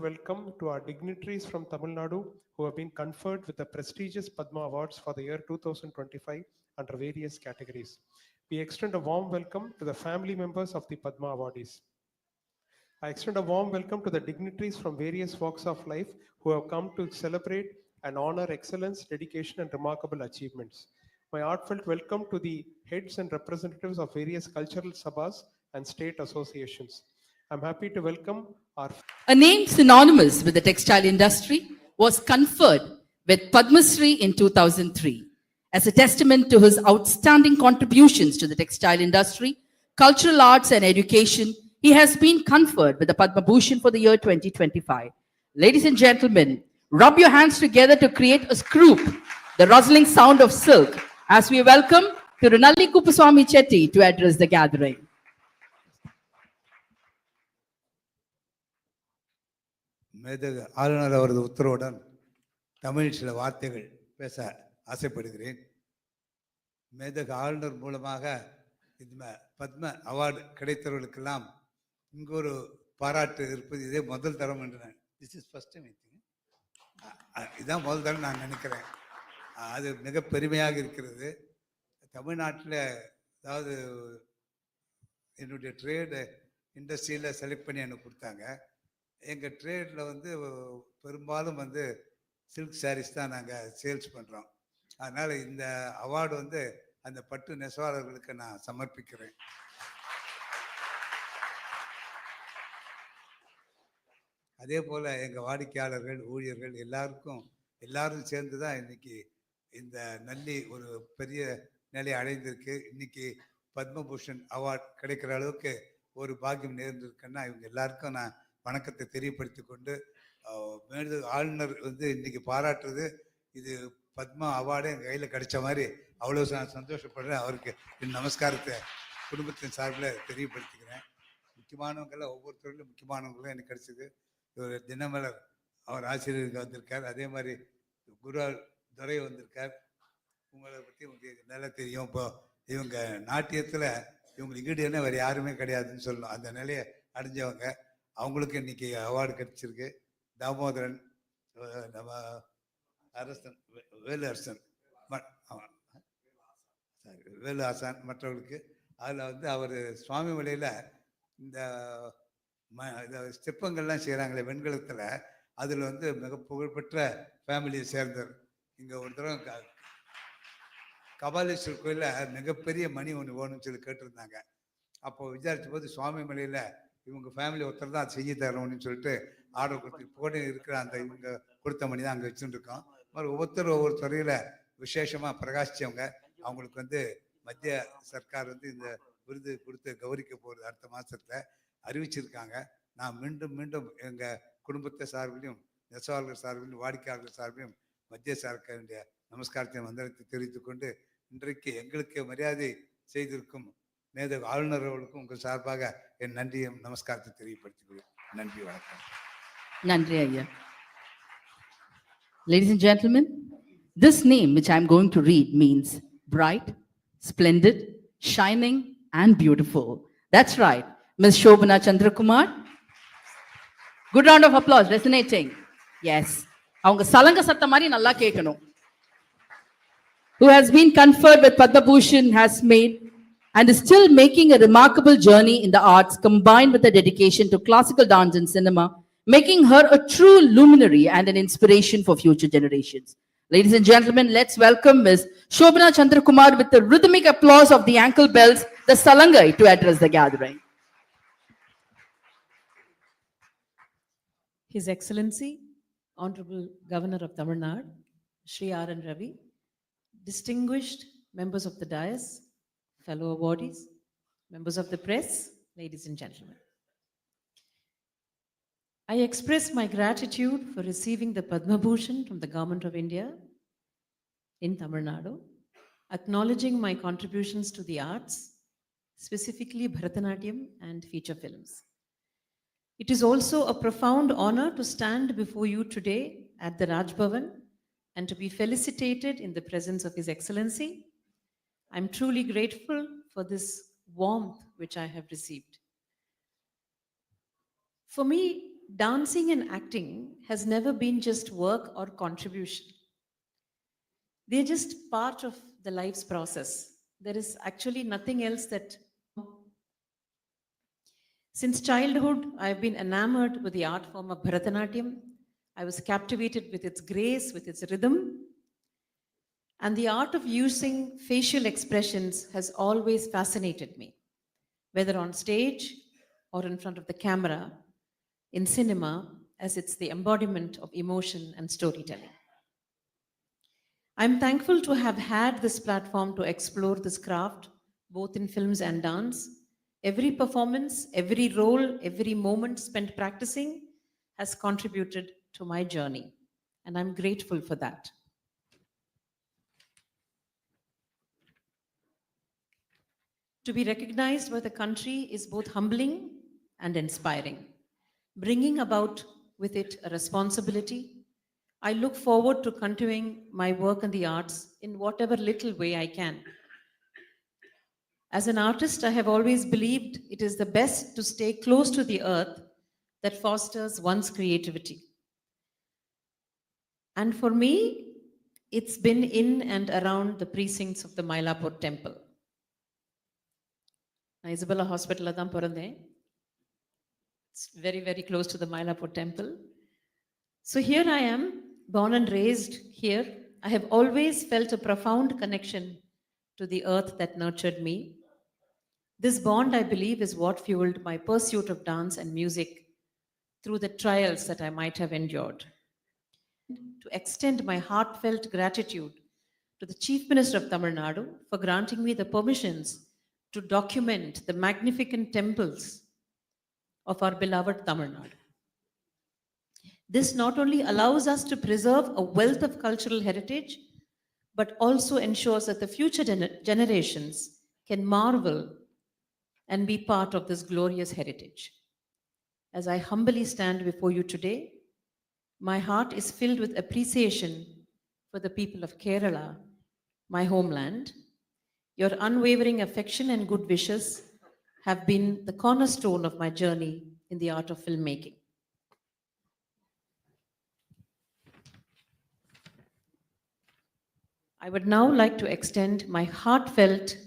welcome to our dignitaries from Tamil Nadu who have been conferred with the prestigious Padma Awards for the year 2025 under various categories. We extend a warm welcome to the family members of the Padma awardees. I extend a warm welcome to the dignitaries from various walks of life who have come to celebrate and honor excellence, dedication, and remarkable achievements. My heartfelt welcome to the heads and representatives of various cultural sabhas and state associations. I'm happy to welcome our A name synonymous with the textile industry was conferred with Padma Shri in 2003. As a testament to his outstanding contributions to the textile industry, cultural arts and education, he has been conferred with the Padma Bhushan for the year 2025. Ladies and gentlemen, rub your hands together to create a scroop, the rustling sound of silk, as we welcome Tirunalli Kuppuswamy Chetty to address the gathering. மேதகு ஆளுநர் அவரது உத்தரவுடன் தமிழில் சில வார்த்தைகள் பேச ஆசைப்படுகிறேன். மேதகு ஆளுநர் மூலமாக இந்த பத்ம அவார்டு கிடைத்தவர்களுக்கெல்லாம் இங்கு ஒரு பாராட்டு இருப்பது இதே முதல் தரம் என்று நான் இதுதான் முதல் தரம் நான் நினைக்கிறேன். அது மிக பெருமையாக இருக்கிறது. தமிழ்நாட்டில் அதாவது என்னுடைய ட்ரேடு இண்டஸ்ட்ரியில் செலக்ட் பண்ணி எனக்கு கொடுத்தாங்க. எங்கள் ட்ரேடில் வந்து பெரும்பாலும் வந்து சில்க் சாரீஸ் தான் நாங்கள் சேல்ஸ் பண்ணுறோம். அதனால் இந்த அவார்டு வந்து அந்த பட்டு நெசவாளர்களுக்கு நான் சமர்ப்பிக்கிறேன். அதே போல் எங்கள் வாடிக்கையாளர்கள், ஊழியர்கள் எல்லாரும் சேர்ந்து தான் இன்னைக்கு இந்த நல்லி ஒரு பெரிய நிலை அடைந்திருக்கு. இன்னைக்கு பத்மபூஷன் அவார்டு கிடைக்கிற அளவுக்கு ஒரு பாக்கியம் நேர்ந்திருக்குன்னா இவங்க எல்லாருக்கும் நான் வணக்கத்தை தெரியப்படுத்தி கொண்டு, மேலும் ஆளுநர் வந்து இன்னைக்கு பாராட்டுறது இது பத்மா அவார்டு எங்கள் கையில் கிடைச்ச மாதிரி அவ்வளோ நான் சந்தோஷப்படுறேன். அவருக்கு என் நமஸ்காரத்தை குடும்பத்தின் சார்பில் தெரியப்படுத்திக்கிறேன். முக்கியமானவங்களாம் ஒவ்வொரு துறையிலும் முக்கியமானவங்களும் எனக்கு கிடைச்சிது. ஒரு தினமலர் அவர் ஆசிரியருக்கு வந்திருக்கார். அதே மாதிரி குருவால் துரை வந்திருக்கார். உங்களை பற்றி உங்களுக்கு நல்லா தெரியும். இப்போ இவங்க நாட்டியத்தில் இவங்களுக்கு ஈடுனா வேறு யாருமே கிடையாதுன்னு சொல்லணும். அந்த நிலையை அடைஞ்சவங்க. அவங்களுக்கு இன்னைக்கு அவார்டு கிடைச்சிருக்கு. தாமோதரன், நம்ம அரசன், வேலு அரசன், வேலு ஆசான், மற்றவர்களுக்கு அதில் வந்து அவர் சுவாமி மலையில் இந்த சிற்பங்கள்லாம் செய்கிறாங்களே வெண்கலத்தில், அதில் வந்து மிக புகழ்பெற்ற ஃபேமிலியை சேர்ந்தவர். இங்கே ஒரு தடவை கபாலீஸ்வரர் கோயிலில் மிகப்பெரிய மணி ஒன்று வேணும்னு சொல்லி கேட்டிருந்தாங்க. அப்போ விசாரித்த போது சுவாமி மலையில் இவங்க ஃபேமிலி ஒருத்தர் தான் செய்ய தரணும்னு சொல்லிட்டு ஆர்டர் கொடுத்து இப்போ கூட இருக்கிற அந்த இவங்க கொடுத்த மணி தான் அங்கே வச்சுட்டு இருக்கோம். மாதிரி ஒவ்வொரு துறையில் விசேஷமாக பிரகாசித்தவங்க. அவங்களுக்கு வந்து மத்திய சர்க்கார் வந்து இந்த விருது கொடுத்து கௌரிக்க போகிறது அடுத்த மாதத்தில் அறிவிச்சிருக்காங்க. நான் மீண்டும் எங்கள் குடும்பத்தை சார்பிலையும், நெசவாளர்கள் சார்பிலும், வாடிக்கையாளர்கள் சார்பிலும் மத்திய சர்க்காருடைய நமஸ்காரத்தை வந்தனத்தை தெரிவித்துக் கொண்டு, இன்றைக்கு எங்களுக்கு மரியாதை செய்திருக்கும் மேதகு ஆளுநர் அவர்களுக்கும் உங்கள் சார்பாக என் நன்றியும் நமஸ்காரத்தை தெரியப்படுத்திக்கிறேன். நன்றி, வணக்கம். நன்றி ஐயா. Ladies and gentlemen, this name which I am going to read means bright, splendid, shining and beautiful. That's right, Ms. Shobhana Chandrakumar. Good round of applause, resonating. Yes. அவங்க சலங்க சத்த மாதிரி நல்லா கேட்கணும். Who has been conferred with Padma Bhushan, has made and is still making a remarkable journey in the arts combined with a dedication to classical dance and cinema, making her a true luminary and an inspiration for future generations. Ladies and gentlemen, let's welcome Ms. Shobhana Chandrakumar with the rhythmic applause of the ankle bells, the Salangai, to address the gathering. His Excellency, Honorable Governor of Tamil Nadu, Shri R.N. Ravi, distinguished members of the dais, fellow awardees, members of the press, ladies and gentlemen. I express my gratitude for receiving the Padma Bhushan from the Government of India in Tamil Nadu, acknowledging my contributions to the arts, specifically Bharatanatyam and feature films. It is also a profound honor to stand before you today at the Raj Bhavan and to be felicitated in the presence of His Excellency. I'm truly grateful for this warmth which I have received. For me, dancing and acting has never been just work or contribution. They're just part of the life's process. There is actually nothing else that. Since childhood, I've been enamored with the art form of Bharatanatyam. I was captivated with its grace, with its rhythm. And the art of using facial expressions has always fascinated me, whether on stage or in front of the camera, in cinema, as it's the embodiment of emotion and storytelling. I'm thankful to have had this platform to explore this craft, both in films and dance. Every performance, every role, every moment spent practicing has contributed to my journey, and I'm grateful for that. To be recognized by the country is both humbling and inspiring, bringing about with it a responsibility. I look forward to continuing my work in the arts in whatever little way I can. As an artist, I have always believed it is the best to stay close to the earth that fosters one's creativity. And for me, it's been in and around the precincts of the Mylapore temple. நான் Isabella ஹாஸ்பிட்டலில் தான் பிறந்தேன். It's very, very close to the Mylapore temple. So here I am, born and raised here. I have always felt a profound connection to the earth that nurtured me. This bond, I believe, is what fueled my pursuit of dance and music through the trials that I might have endured. To extend my heartfelt gratitude to the Chief Minister of Tamil Nadu for granting me the permissions to document the magnificent temples of our beloved Tamil Nadu. This not only allows us to preserve a wealth of cultural heritage, but also ensures that the future generations can marvel and be part of this glorious heritage. As I humbly stand before you today, my heart is filled with appreciation for the people of Kerala, my homeland. Your unwavering affection and good wishes have been the cornerstone of my journey in the art of filmmaking. I would now like to extend my heartfelt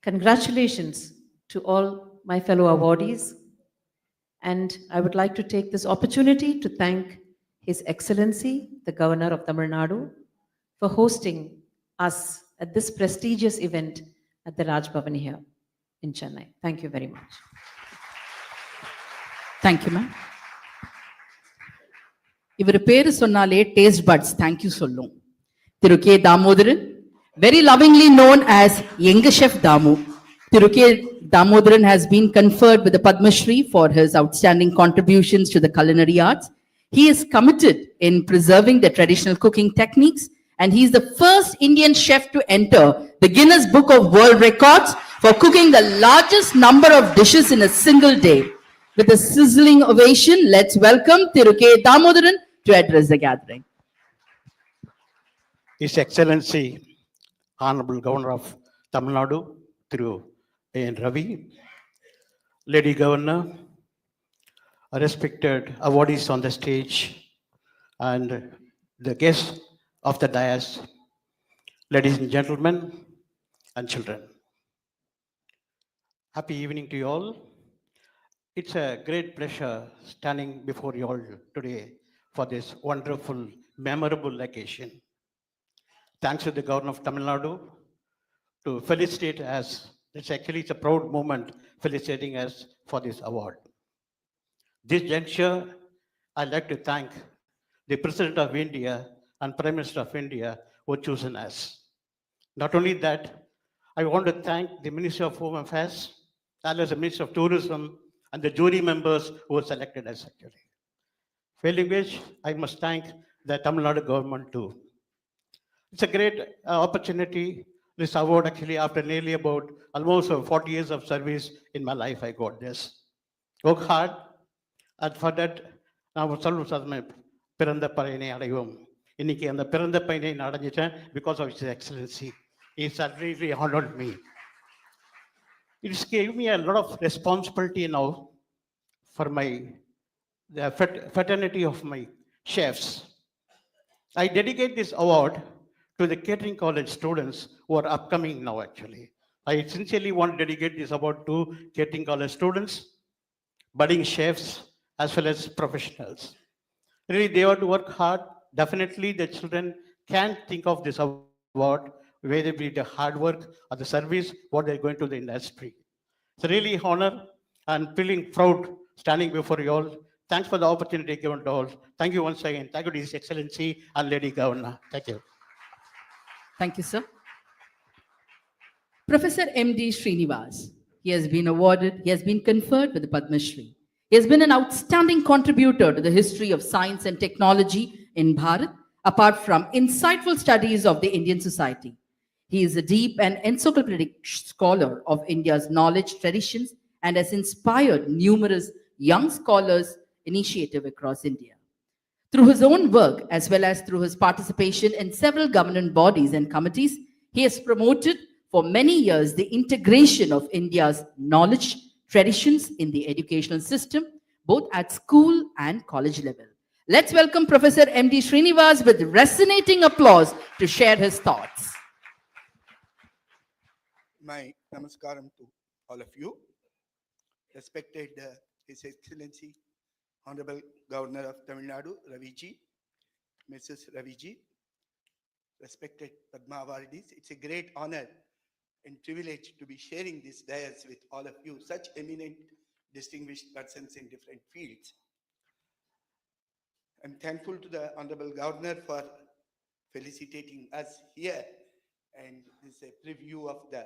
congratulations to all my fellow awardees, and I would like to take this opportunity to thank His Excellency, the Governor of Tamil Nadu, for hosting us at this prestigious event at the Raj Bhavan here in Chennai. Thank you very much. Thank you, ma'am. இவர் பேரு சொன்னாலே taste buds thank you சொல்லும். திரு K Damodaran, very lovingly known as Young Chef Damu. Thiru K. Damodaran has been conferred with the Padma Shri for his outstanding contributions to the culinary arts. He is committed in preserving the traditional cooking techniques, and he is the first Indian chef to enter the Guinness Book of World Records for cooking the largest number of dishes in a single day. With a sizzling ovation, let's welcome Thiru K. Damodaran to address the gathering. His Excellency, Honorable Governor of Tamil Nadu, Thiru A.N. Ravi, Lady Governor, respected awardees on the stage, and the guests of the dais, ladies and gentlemen, and children. Happy evening to you all. It's a great pleasure standing before you all today for this wonderful, memorable occasion. Thanks to the Governor of Tamil Nadu to felicitate us. It's a proud moment felicitating us for this award. This juncture, I'd like to thank the President of India and Prime Minister of India who have chosen us. Not only that, I want to thank the Ministry of Home Affairs, as well as the Ministry of Tourism and the jury members who were selected as actually. Failing which, I must thank the Tamil Nadu government too. It's a great opportunity. This award actually after nearly about almost 40 years of service in my life, I got this. Work hard, and for that, நான் சொல்லுவேன் பிறந்த பையனை அடைவோம். இன்னைக்கு அந்த பிறந்த பையனை நான் அடைஞ்சிட்டேன் because of His Excellency. He really honored me. It's gave me a lot of responsibility now for my the fraternity of my chefs. I dedicate this award to the catering college students who are upcoming now actually. I sincerely want to dedicate this award to catering college students, budding chefs, as well as professionals. Really, they have to work hard. Definitely, the children can think of this award, whether it be the hard work or the service, what they're going to the industry. It's a really honor and feeling proud standing before you all. Thanks for the opportunity given to all. Thank you once again. Thank you to His Excellency and Lady Governor. Thank you. Thank you, sir. Professor M.D. Srinivas. He has been conferred with the Padma Shri. He has been an outstanding contributor to the history of science and technology in Bharat, apart from insightful studies of the Indian society. He is a deep and encyclopedic scholar of India's knowledge traditions and has inspired numerous young scholars' initiative across India. Through his own work, as well as through his participation in several government bodies and committees, he has promoted for many years the integration of India's knowledge traditions in the educational system, both at school and college level. Let's welcome Professor M.D. Srinivas with resonating applause to share his thoughts. My namaskaram to all of you. Respected His Excellency, Honorable Governor of Tamil Nadu, Raviji, Mrs. Raviji, respected Padma awardees, it's a great honor and privilege to be sharing this dais with all of you, such eminent, distinguished persons in different fields. I'm thankful to the Honorable Governor for felicitating us here, and this is a preview of the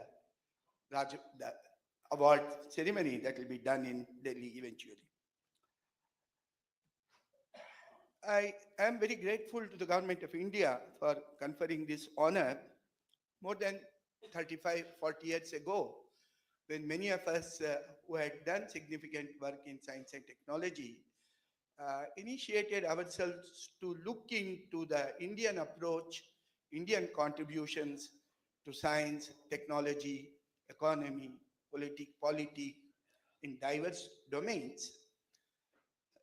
award ceremony that will be done in Delhi eventually. I am very grateful to the Government of India for conferring this honor more than 35, 40 years ago, when many of us who had done significant work in science and technology initiated ourselves to look into the Indian approach, Indian contributions to science, technology, economy, polity in diverse domains.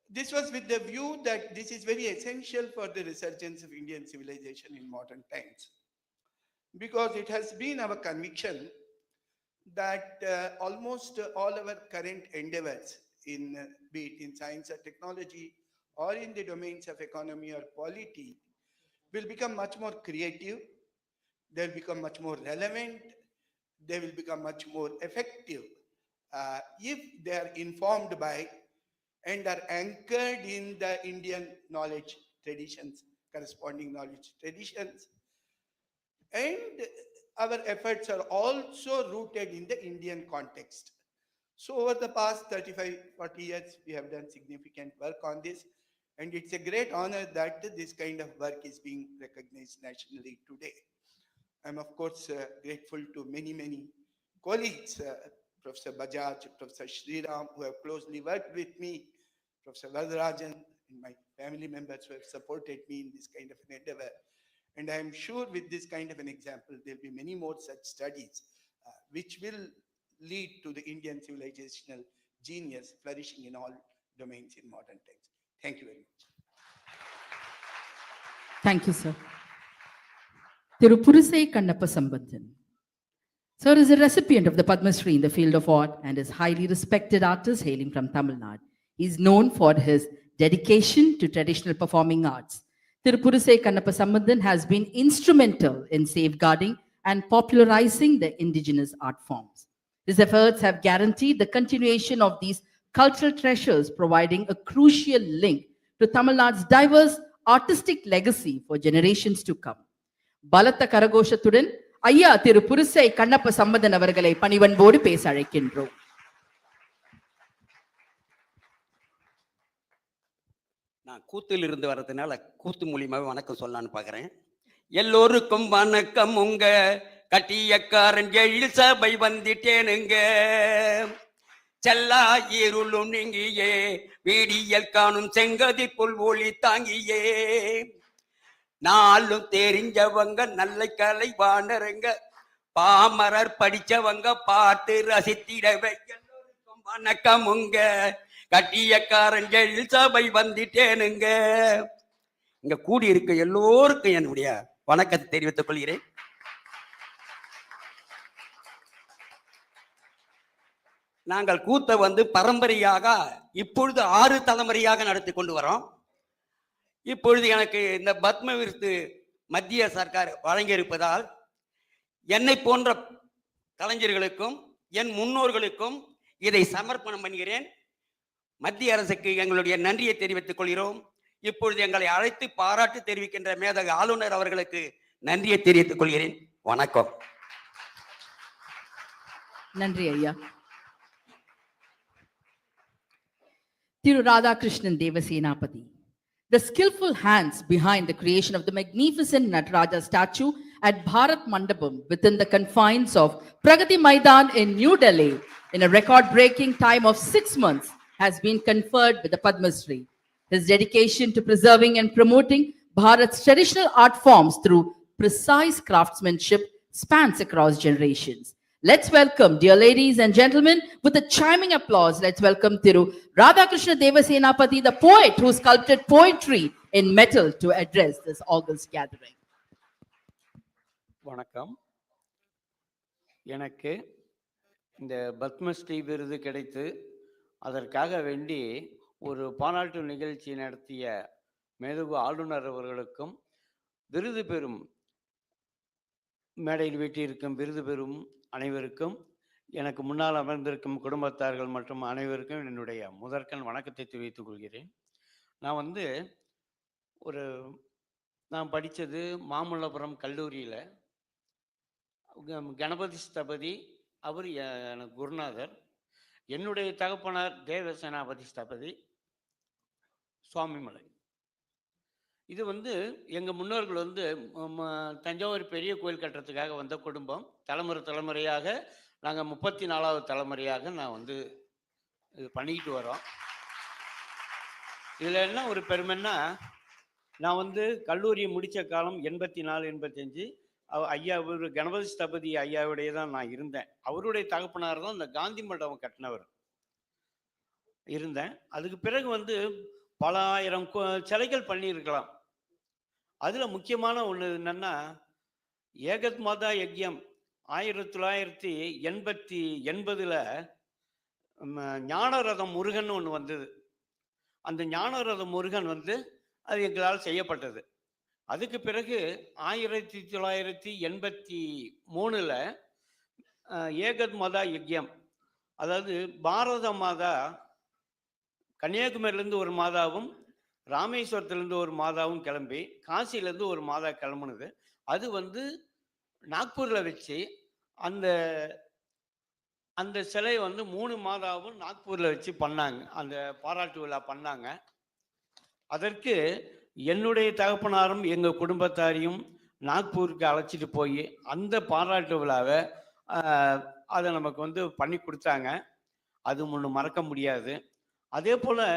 This was with the view that this is very essential for the resurgence of Indian civilization in modern times, because it has been our conviction that almost all our current endeavors in be it in science or technology or in the domains of economy or polity will become much more creative, they'll become much more relevant, they will become much more effective if they are informed by and are anchored in the Indian knowledge traditions, corresponding knowledge traditions. And our efforts are also rooted in the Indian context. So over the past 35, 40 years, we have done significant work on this. And it's a great honor that this kind of work is being recognized nationally today. I'm of course grateful to many colleagues, Professor Bajaj, Professor Sriram, who have closely worked with me, Professor Varadarajan, and my family members who have supported me in this kind of an endeavor. And I am sure with this kind of an example, there'll be many more such studies which will lead to the Indian civilizational genius flourishing in all domains in modern times. Thank you very much. Thank you, sir. Tirupurusai Kannappa Sambandhan. Sir is a recipient of the Padma Shri in the field of art and is highly respected artist hailing from Tamil Nadu. He is known for his dedication to traditional performing arts. Tirupurusai Kannappa Sambandhan has been instrumental in safeguarding and popularizing the indigenous art forms. His efforts have guaranteed the continuation of these cultural treasures, providing a crucial link to Tamil Nadu's diverse artistic legacy for generations to come. பலத்த கரகோஷத்துடன் ஐயா திரு புருசை கண்ணப்ப சம்பந்தன் அவர்களை பணிவன்போடு பேச அழைக்கின்றோம். நான் கூத்தில் இருந்து வர்றதுனால கூத்து மூலியமாவே வணக்கம் சொல்லலான்னு பாக்குறேன். எல்லோருக்கும் வணக்கம், உங்க கட்டியக்காரன் எழில் சபை வந்துட்டேனுங்க. செல்லா இருளும் நீங்கியே வீடியல் காணும் செங்கதி புல் ஒளி தாங்கியே, நாளும் தெரிஞ்சவங்க நல்ல கலை வாணருங்க, பாமரர் படிச்சவங்க பார்த்து ரசித்திடவே. எல்லோருக்கும் வணக்கம், உங்க கட்டியக்காரங்கள் சபை வந்துட்டேனுங்க. இங்க கூடி இருக்க எல்லோருக்கும் என்னுடைய வணக்கத்தை தெரிவித்துக் கொள்கிறேன். நாங்கள் கூத்த வந்து பரம்பரையாக இப்பொழுது 6 தலைமுறையாக நடத்தி கொண்டு வரோம். இப்பொழுது எனக்கு இந்த பத்ம விருது மத்திய சர்க்கார் வழங்கியிருப்பதால் என்னை போன்ற கலைஞர்களுக்கும் என் முன்னோர்களுக்கும் இதை சமர்ப்பணம் பண்ணுகிறேன். மத்திய அரசுக்கு எங்களுடைய நன்றியை தெரிவித்துக் கொள்கிறோம். இப்பொழுது எங்களை அழைத்து பாராட்டு தெரிவிக்கின்ற மேதக ஆளுநர் அவர்களுக்கு நன்றியை தெரிவித்துக் கொள்கிறேன். வணக்கம். நன்றி ஐயா. Thiru Radhakrishnan Devasenapati. The skillful hands behind the creation of the magnificent Nataraja statue at Bharat Mandapam within the confines of Pragati Maidan in New Delhi in a record-breaking time of 6 months has been conferred with the Padma Shri. His dedication to preserving and promoting Bharat's traditional art forms through precise craftsmanship spans across generations. Let's welcome, dear ladies and gentlemen, with a chiming applause, let's welcome Thiru Radhakrishna Devasenapati, the poet who sculpted poetry in metal to address this august gathering. வணக்கம். எனக்கு இந்த பத்மஸ்ரீ விருது கிடைத்து அதற்காக வேண்டி ஒரு பாராட்டு நிகழ்ச்சி நடத்திய மேதகு ஆளுநர் அவர்களுக்கும் விருது பெறும் மேடையில் வீட்டிற்கும் விருது பெறும் அனைவருக்கும் எனக்கு முன்னால் அமர்ந்திருக்கும் குடும்பத்தார்கள் மற்றும் அனைவருக்கும் என்னுடைய முதற்கண் வணக்கத்தை தெரிவித்துக் கொள்கிறேன். நான் படித்தது மாமல்லபுரம் கல்லூரியில். கணபதி ஸ்தபதி அவர் எனக்கு குருநாதர். என்னுடைய தகப்பனார் தேவசேனாபதி ஸ்தபதி சுவாமிமலை. இது எங்கள் முன்னோர்கள் தஞ்சாவூர் பெரிய கோயில் கட்டுறதுக்காக வந்த குடும்பம். தலைமுறையாக நாங்கள் 34வது தலைமுறையாக நான் இது பண்ணிக்கிட்டு வரோம். இதில் என்ன ஒரு பெருமைன்னா, நான் கல்லூரியை முடித்த காலம் 84, 85. ஐயா கணபதி ஸ்தபதி ஐயாவுடைய தான் நான் இருந்தேன். அவருடைய தகப்பனார் தான் இந்த காந்தி மண்டபம் கட்டினவர் இருந்தேன். அதுக்கு பிறகு பல ஆயிரம் சிலைகள் பண்ணியிருக்கலாம். அதில் முக்கியமான ஒன்று என்னன்னா, ஏகத் மாதா யக்யம் 1980 ஞானரதம் முருகன் ஒன்று வந்தது. அந்த ஞானரதம் முருகன் அது எங்களால் செய்யப்பட்டது. அதுக்கு பிறகு 1983 ஏகத் மாதா யக்யம், அதாவது பாரத மாதா கன்னியாகுமரியிலேருந்து ஒரு மாதாவும் ராமேஸ்வரத்துலேருந்து ஒரு மாதாவும் கிளம்பி காசிலேருந்து ஒரு மாதா கிளம்புனது. அது நாக்பூரில் வச்சு அந்த அந்த சிலை 3 மாதாவும் நாக்பூரில் வச்சு பண்ணாங்க. அந்த பாராட்டு விழா பண்ணாங்க. அதற்கு என்னுடைய தகப்பனாரும் எங்கள் குடும்பத்தாரையும் நாக்பூருக்கு அழைச்சிட்டு போய் அந்த பாராட்டு விழாவை அதை நமக்கு பண்ணி கொடுத்தாங்க. அது ஒன்று மறக்க முடியாது. அதே போல்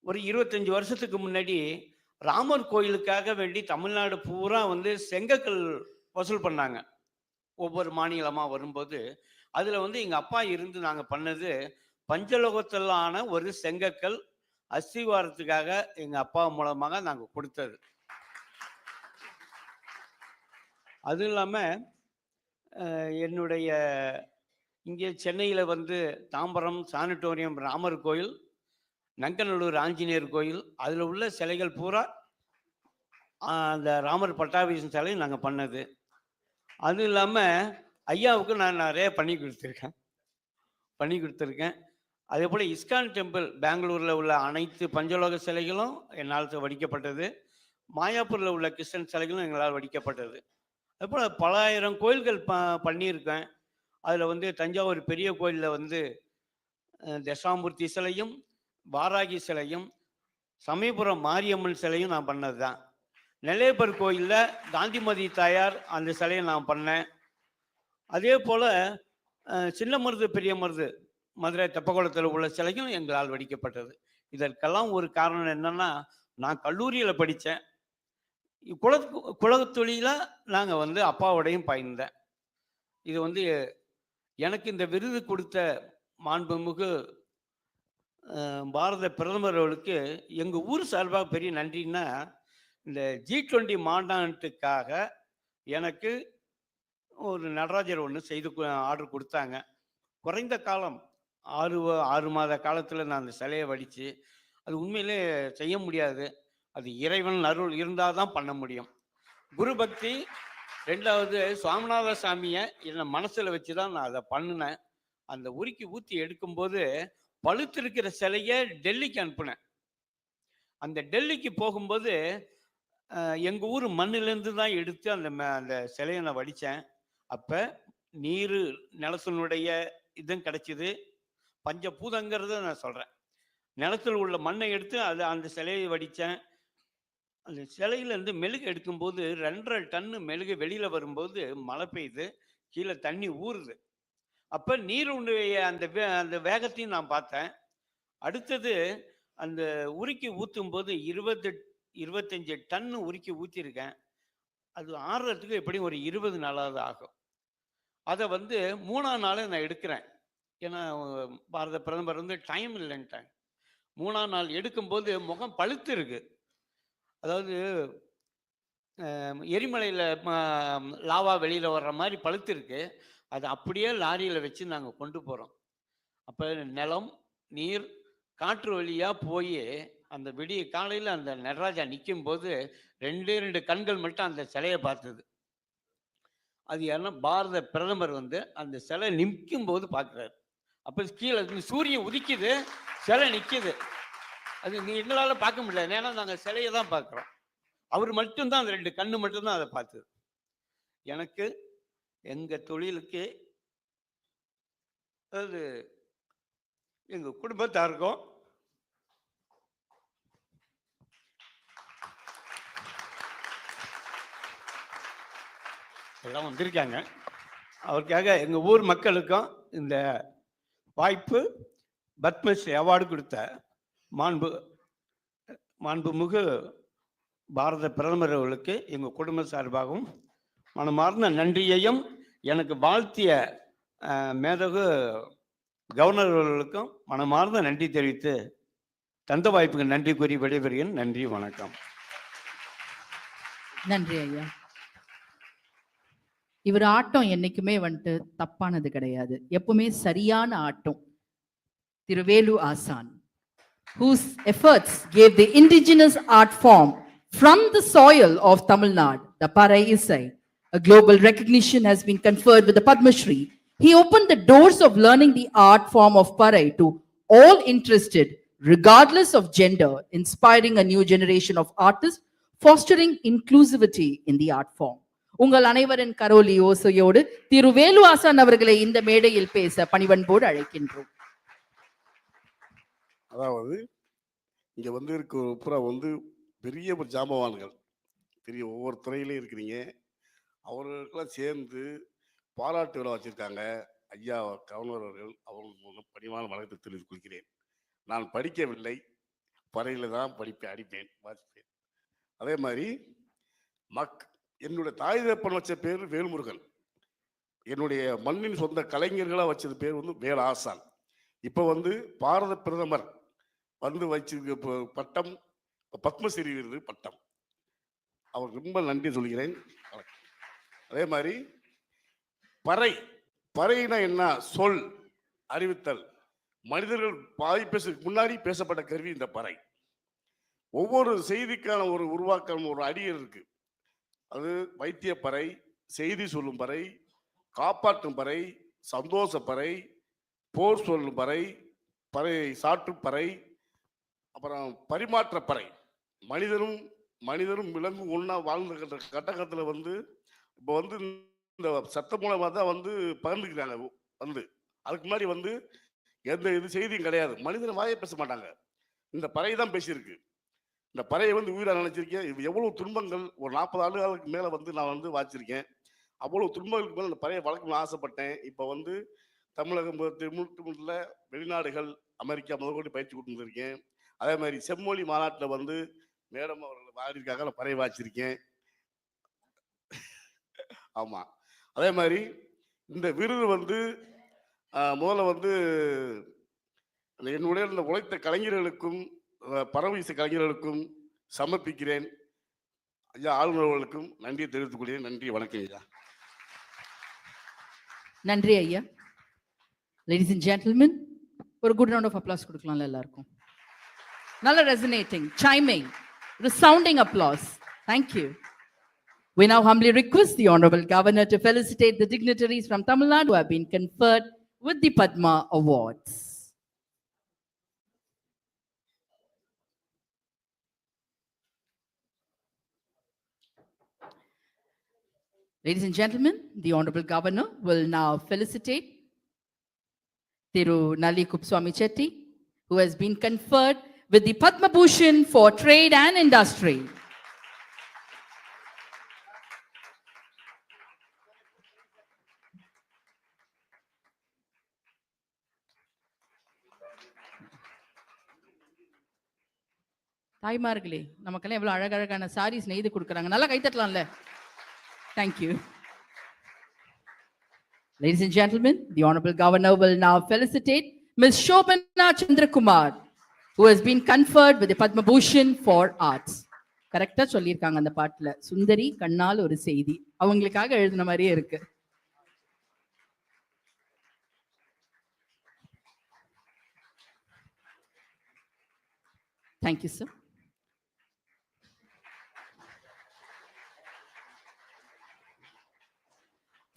ஒரு 25 வருஷத்துக்கு முன்னாடி ராமர் கோயிலுக்காக வேண்டி தமிழ்நாடு பூரா செங்கக்கல் வசூல் பண்ணாங்க. ஒவ்வொரு மாநிலமாக வரும்போது அதில் எங்கள் அப்பா இருந்து நாங்கள் பண்ணது பஞ்சலோகத்திலான ஒரு செங்கக்கல் அஸ்திவாரத்துக்காக எங்கள் அப்பா மூலமாக நாங்கள் கொடுத்தது. அதுவும் இல்லாமல் என்னுடைய இங்கே சென்னையில் தாம்பரம் சானிட்டோரியம் ராமர் கோயில், நங்கநல்லூர் ஆஞ்சநேயர் கோயில், அதில் உள்ள சிலைகள் பூரா அந்த ராமர் பட்டாபிஷேகம் சிலை நாங்கள் பண்ணது. அதுவும் இல்லாமல் ஐயாவுக்கு நான் நிறைய பண்ணி கொடுத்துருக்கேன். அதே போல் இஸ்கான் டெம்பிள் பெங்களூரில் உள்ள அனைத்து பஞ்சலோக சிலைகளும் என்னால் வடிக்கப்பட்டது. மாயாப்பூரில் உள்ள கிருஷ்ணன் சிலைகளும் எங்களால் வடிக்கப்பட்டது. அதுபோல் பல ஆயிரம் கோயில்கள் பண்ணியிருக்கேன். அதில் தஞ்சாவூர் பெரிய கோயிலில் தசாமூர்த்தி சிலையும் வாராகி சிலையும் சமயபுரம் மாரியம்மன் சிலையும் நான் பண்ணது தான். நெல்லையப்பர் கோயிலில் காந்திமதி தாயார் அந்த சிலையை நான் பண்ணேன். அதே போல் சின்ன மருது பெரிய மருது மதுரை தெப்பக்குளத்தில் உள்ள சிலையும் எங்களால் வடிக்கப்பட்டது. இதற்கெல்லாம் ஒரு காரணம் என்னன்னா, நான் கல்லூரியில் படித்தேன். குலத்தொழிலாக நாங்கள் அப்பாவோடையும் பயிர்ந்தேன். இது எனக்கு இந்த விருது கொடுத்த மாண்புமிகு பாரத பிரதமர் அவர்களுக்கு எங்கள் ஊர் சார்பாக பெரிய நன்றின்னா, இந்த G20 மாநாட்டுக்காக எனக்கு ஒரு நடராஜர் ஒன்று செய்து ஆர்டர் கொடுத்தாங்க. குறைந்த காலம் 6 மாத காலத்தில் நான் அந்த சிலையை வடித்து, அது உண்மையிலே செய்ய முடியாது. அது இறைவன் அருள் இருந்தால் தான் பண்ண முடியும். குரு பக்தி, 2வது சுவாமிநாத சாமியை என்னை மனசில் வச்சு தான் நான் அதை பண்ணினேன். அந்த உருக்கி ஊற்றி எடுக்கும்போது பழுத்திருக்கிற சிலையை டெல்லிக்கு அனுப்புனேன். அந்த டெல்லிக்கு போகும்போது எங்கள் ஊர் மண்ணிலேருந்து தான் எடுத்து அந்த சிலையை நான் வடித்தேன். அப்போ நீர் நிலத்தினுடைய இதுவும் கிடைச்சிது. பஞ்சபூதங்கிறத நான் சொல்கிறேன். நிலத்தில் உள்ள மண்ணை எடுத்து அந்த சிலையை வடித்தேன். அந்த சிலையிலேருந்து மெழுகு எடுக்கும்போது 2.5 டன்னு மெழுகு வெளியில் வரும்போது மழை பெய்யுது, கீழே தண்ணி ஊறுது. அப்போ நீருடைய அந்த வேகத்தையும் நான் பார்த்தேன். அடுத்தது அந்த உருக்கி ஊற்றும் போது 25 டன்னு உருக்கி ஊற்றிருக்கேன். அது ஆறுறதுக்கு எப்படியும் ஒரு 20 நாளாவது ஆகும். அதை 3ஆம் நாள் நான் எடுக்கிறேன். ஏன்னா பாரத பிரதமர் டைம் இல்லைன்ட்டாங்க. 3ஆம் நாள் எடுக்கும்போது முகம் பழுத்து இருக்கு. அதாவது எரிமலையில் லாவா வெளியில் வர்ற மாதிரி பழுத்து இருக்கு. அது அப்படியே லாரியில் வச்சு நாங்கள் கொண்டு போகிறோம். அப்போ நிலம், நீர், காற்று வழியாக போய் அந்த விடிய காலையில் அந்த நடராஜா நிற்கும் போது 2 கண்கள் மட்டும் அந்த சிலையை பார்த்தது. அது யாருன்னா பாரத பிரதமர் அந்த சிலை நிற்கும் போது பார்க்குறாரு. அப்போ கீழே சூரியன் உதிக்குது, சிலை நிற்கிது. அது எங்களால் பார்க்க முடியல, ஏன்னா நாங்கள் சிலையை தான் பார்க்குறோம். அவர் மட்டும்தான் அந்த 2 கண்ணு மட்டும்தான் அதை பார்த்தது. எனக்கு எங்கள் தொழிலுக்கு, அது எங்கள் குடும்பத்தாருக்கும் எல்லாம் வந்திருக்காங்க. அவருக்காக எங்கள் ஊர் மக்களுக்கும் இந்த வாய்ப்பு பத்மஸ்ரீ அவார்டு கொடுத்த மாண்புமிகு பாரத பிரதமர் அவர்களுக்கு எங்கள் குடும்ப சார்பாகவும் மனமார்ந்த நன்றியையும், எனக்கு வாழ்த்திய மேதகு கவர்னர் அவர்களுக்கும் மனமார்ந்த நன்றி தெரிவித்து தந்த வாய்ப்புக்கு நன்றி கூறி விடைபெறுகிறேன். நன்றி, வணக்கம். நன்றி ஐயா. இவர் ஆட்டம் என்னைக்குமே தப்பானது கிடையாது. எப்பவுமே சரியான ஆட்டம். திருவேலு ஆசான், whose efforts gave the indigenous art form from the soil of Tamil Nadu, the Parai Isai, a global recognition has been conferred with the Padma Shri. He opened the doors of learning the art form of Parai to all interested, regardless of gender, inspiring a new generation of artists, fostering inclusivity in the art form. உங்கள் அனைவரின் கரோலி ஓசையோடு திருவேலு ஆசான் அவர்களை இந்த மேடையில் பேச பணிவன்போடு அழைக்கின்றோம். அதாவது இங்கே இருக்க பூரா பெரிய ஒரு ஜாம்பவான்கள், பெரிய ஒவ்வொரு துறையிலையும் இருக்கிறீங்க. அவர்களுக்கெல்லாம் சேர்ந்து பாராட்டு விழா வச்சுருக்காங்க. ஐயா கவர்னர் அவர்கள் அவங்களுக்கு மூலம் பணிவான வணக்கத்தை தெரிவித்துக் கொள்கிறேன். நான் படிக்கவில்லை, பறையில் தான் அடிப்பேன், வாசிப்பேன். அதே மாதிரி என்னுடைய தாய் தகப்பன் வச்ச பேர் வேல்முருகன். என்னுடைய மண்ணின் சொந்த கலைஞர்களாக வச்சது பேர் வேல் ஆசான். இப்போ பாரத பிரதமர் வச்சிருக்க பட்டம் பத்மஸ்ரீ விருது பட்டம். அவருக்கு ரொம்ப நன்றி சொல்கிறேன். அதே மாதிரி பறைனா என்ன சொல் அறிவித்தல், மனிதர்கள் பேசுறதுக்கு முன்னாடி பேசப்பட்ட கருவி இந்த பறை. ஒவ்வொரு செய்திக்கான ஒரு உருவாக்கம், ஒரு அடியல் இருக்கு. அது வைத்திய பறை, செய்தி சொல்லும் பறை, காப்பாற்றும் பறை, சந்தோஷ பறை, போர் சொல்லும் பறை, சாற்று பறை, அப்புறம் பரிமாற்ற பறை. மனிதரும் விலங்கும் ஒன்றா வாழ்ந்த கட்டத்தில் இப்போ இந்த சத்த மூலமாக தான் பகிர்ந்துக்கிறாங்க. அதுக்கு முன்னாடி எந்த செய்தியும் கிடையாது. மனிதன் வாயை பேச மாட்டாங்க, இந்த பறை தான் பேசியிருக்கு. இந்த பறையை உயிராக நினைச்சிருக்கேன். எவ்வளவு துன்பங்கள், ஒரு 40 ஆண்டுகளுக்கு மேலே நான் வாசிச்சிருக்கேன். அவ்வளவு துன்பங்களுக்கு மேலே இந்த பறையை வளர்க்கணும்னு ஆசைப்பட்டேன். இப்போ தமிழகம் முழுக்க வெளிநாடுகள், அமெரிக்கா முதற்கொண்டு பயிற்சி கொடுத்துருக்கேன். அதே மாதிரி செம்மொழி மாநாட்டில் மேடம் அவர்கள் வாடிருக்காங்க, நான் பறை வாசிச்சிருக்கேன். ஆமாம். அதே மாதிரி இந்த விருது முதல்ல என்னுடைய இந்த உழைத்த கலைஞர்களுக்கும் பரவீச கலைஞர்களுக்கும் சமர்ப்பிக்கிறேன். ஐயா ஆளுநர் அவர்களுக்கும் நன்றியை தெரிவித்துக் கொள்கிறேன். நன்றி, வணக்கம் ஐயா. நன்றி ஐயா. Ladies and gentlemen, ஒரு good round of applause கொடுக்கலாம்ல எல்லாருக்கும். நல்ல resonating, chiming, resounding applause. Thank you. We now humbly request the Honorable Governor to felicitate the dignitaries from Tamil Nadu who have been conferred with the Padma Awards. Ladies and gentlemen, the Honorable Governor will now felicitate Thiru Nalli Kupswamy Chetty, who has been conferred with the Padma Bhushan for Trade and Industry. தாய்மார்களே, நமக்கெல்லாம் எவ்வளவு அழகழகான சாரீஸ் நெய்து கொடுக்குறாங்க. நல்லா கைத்தட்டலாம்ல. Thank you. Ladies and gentlemen, the Honorable Governor will now felicitate Ms. Shobana Chandrakumar, who has been conferred with the Padma Bhushan for Arts. கரெக்டா சொல்லியிருக்காங்க அந்த பாட்டுல. சுந்தரி கண்ணால் ஒரு செய்தி. அவங்களுக்காக எழுதின மாதிரியே இருக்கு. Thank you, sir.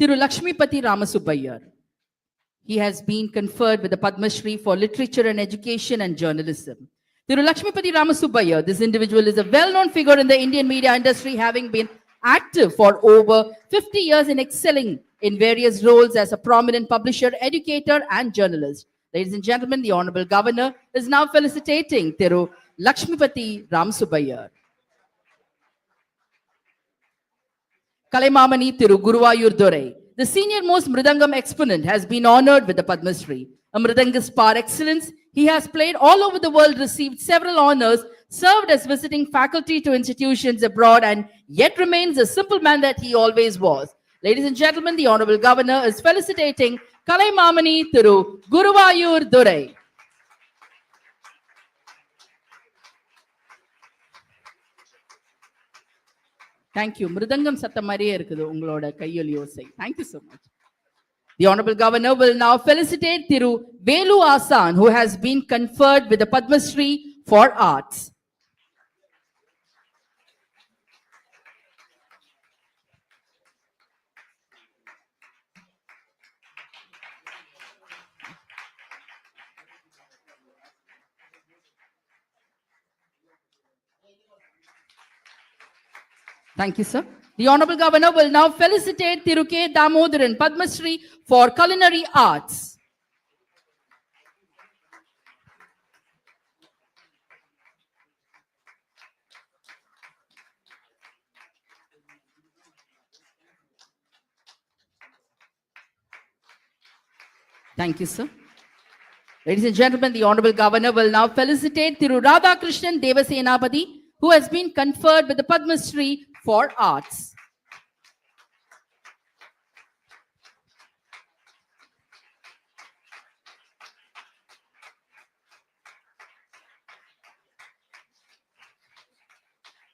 Thiru Lakshmipati Ramasubbayar. He has been conferred with the Padma Shri for Literature and Education and Journalism. Thiru Lakshmipati Ramasubbayar, this individual is a well-known figure in the Indian media industry, having been active for over 50 years and excelling in various roles as a prominent publisher, educator, and journalist. Ladies and gentlemen, the Honorable Governor is now felicitating Thiru Lakshmipati Ramasubbayar. Kalaimamani Thiru Guruvayur Durai. The senior most Mridangam exponent has been honored with the Padma Shri. A Mridangist par excellence, he has played all over the world, received several honors, served as visiting faculty to institutions abroad, and yet remains a simple man that he always was. Ladies and gentlemen, the Honorable Governor is felicitating Kalaimamani Thiru Guruvayur Durai. Thank you. Mridangam சத்தம் மாதிரியே இருக்குது உங்களோட கையொலி ஓசை. Thank you so much. The Honorable Governor will now felicitate Thiru Velu Asan, who has been conferred with the Padma Shri for Arts. Thank you, sir. The Honorable Governor will now felicitate Thiru K. Damodaran, Padma Shri for Culinary Arts. Thank you, sir. Ladies and gentlemen, the Honorable Governor will now felicitate Thiru Radhakrishnan Devasenapati, who has been conferred with the Padma Shri for Arts.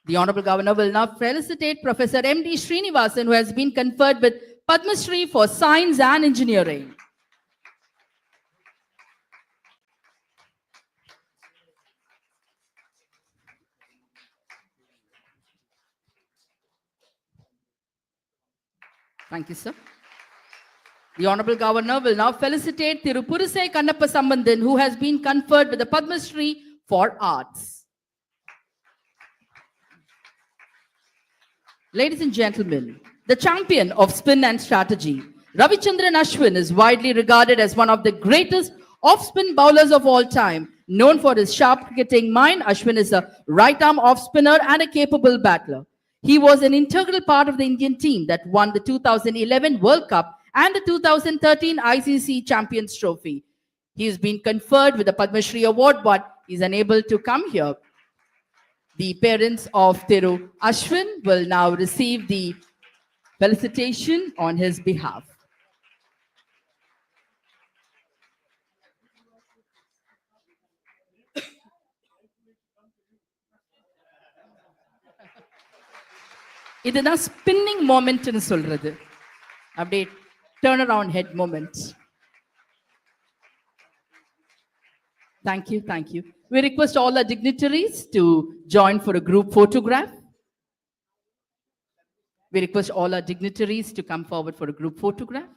The Honorable Governor will now felicitate Professor M.D. Srinivasan, who has been conferred with Padma Shri for Science and Engineering. Thank you, sir. The Honorable Governor will now felicitate Tirupurusai Kannappa Sambandhan, who has been conferred with the Padma Shri for Arts. Ladies and gentlemen, the champion of spin and strategy, Ravichandran Ashwin is widely regarded as one of the greatest off-spin bowlers of all time. Known for his sharp cricketing mind, Ashwin is a right-arm off-spinner and a capable battler. He was an integral part of the Indian team that won the 2011 World Cup and the 2013 ICC Champions Trophy. He has been conferred with the Padma Shri Award, but is unable to come here. The parents of Thiru Ashwin will now receive the felicitation on his behalf. இதுதான் spinning மொமெண்ட்னு சொல்றது. அப்படியே turn around head moment. Thank you, thank you. We request all our dignitaries to join for a group photograph. We request all our dignitaries to come forward for a group photograph.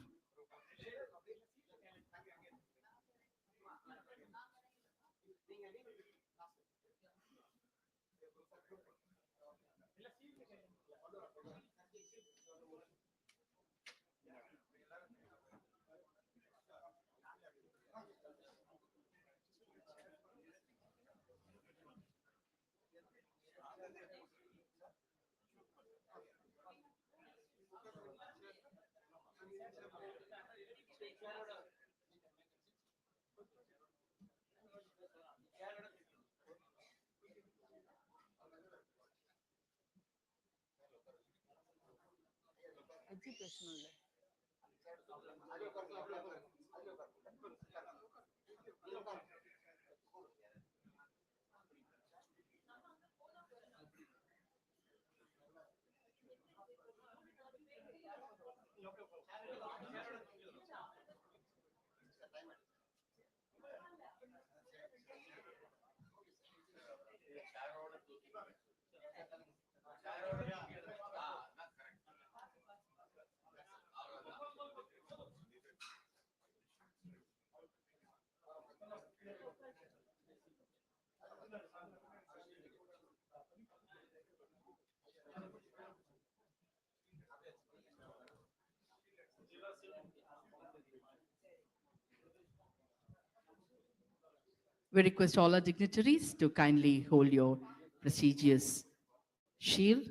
We request all our dignitaries to kindly hold your prestigious shield.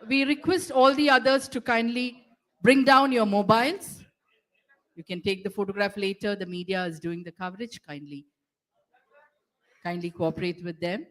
We request all the others to kindly bring down your mobiles. You can take the photograph later. The media is doing the coverage. Kindly cooperate with them.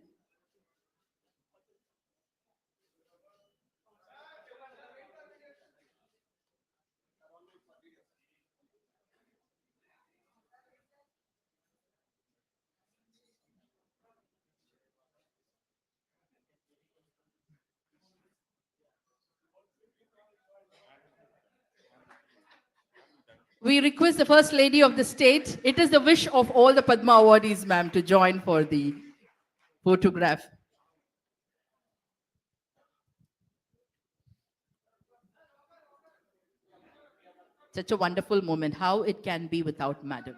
We request the First Lady of the state. It is the wish of all the Padma awardees, ma'am, to join for the photograph. Such a wonderful moment. How it can be without madam.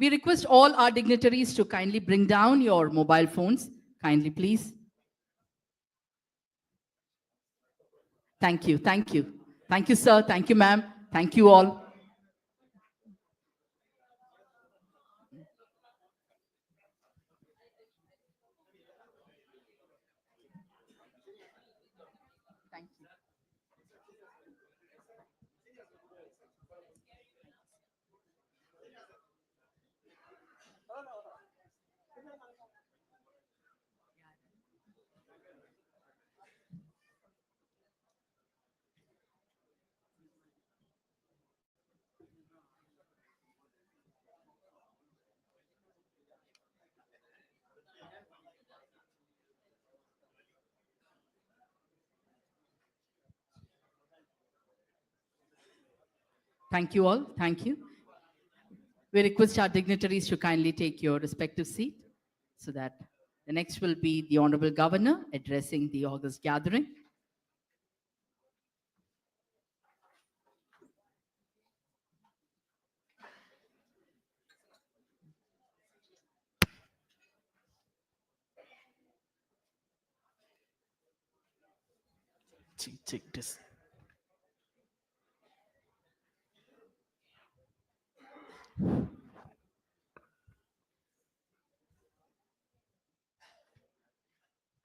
We request all our dignitaries to kindly bring down your mobile phones. Kindly, please. Thank you, thank you. Thank you, sir. Thank you, ma'am. Thank you all. Thank you. Thank you all. Thank you. We request our dignitaries to kindly take your respective seat so that the next will be the Honorable Governor addressing the August gathering. Check this.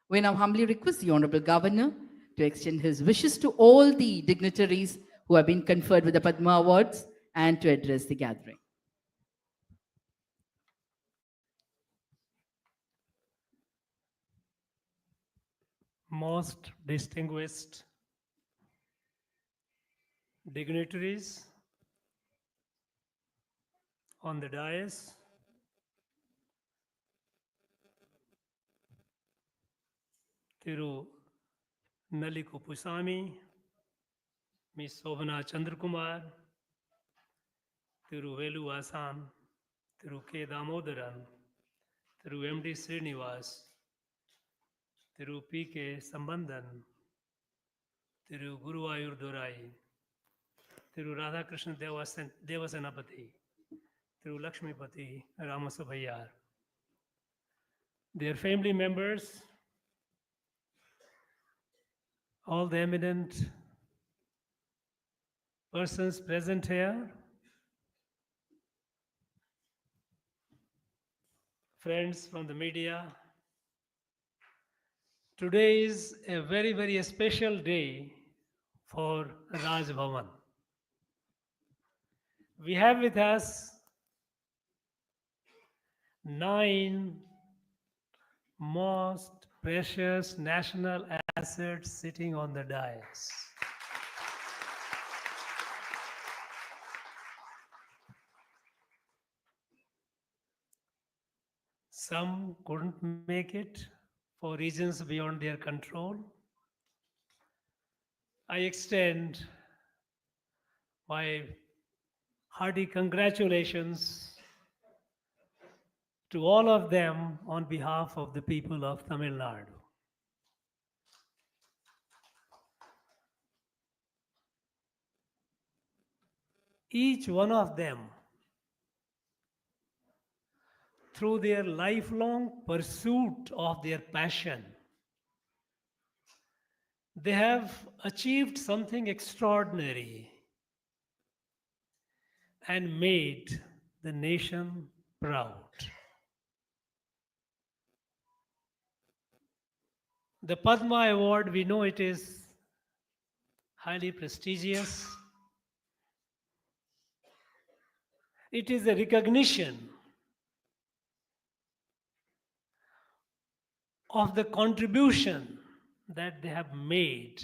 We now humbly request the Honorable Governor to extend his wishes to all the dignitaries who have been conferred with the Padma Awards and to address the gathering. Most distinguished dignitaries on the dais, Thiru Nali Kupusamy, Ms. Shobhana Chandrakumar, Thiru Velu Assam, Thiru K. Damodaran, Thiru M.D. Srinivas, Thiru P.K. Sambandhan, Thiru Guruvayur Durai, Thiru Radhakrishna Devasenapati, Thiru Lakshmipati Ramasubhayar, their family members, all the eminent persons present here, friends from the media. Today is a very, very special day for Raj Bhavan. We have with us 9 most precious national assets sitting on the dais. Some couldn't make it for reasons beyond their control. I extend my hearty congratulations to all of them on behalf of the people of Tamil Nadu. Each one of them, through their lifelong pursuit of their passion, they have achieved something extraordinary and made the nation proud. The Padma Award, we know it is highly prestigious. It is a recognition of the contribution that they have made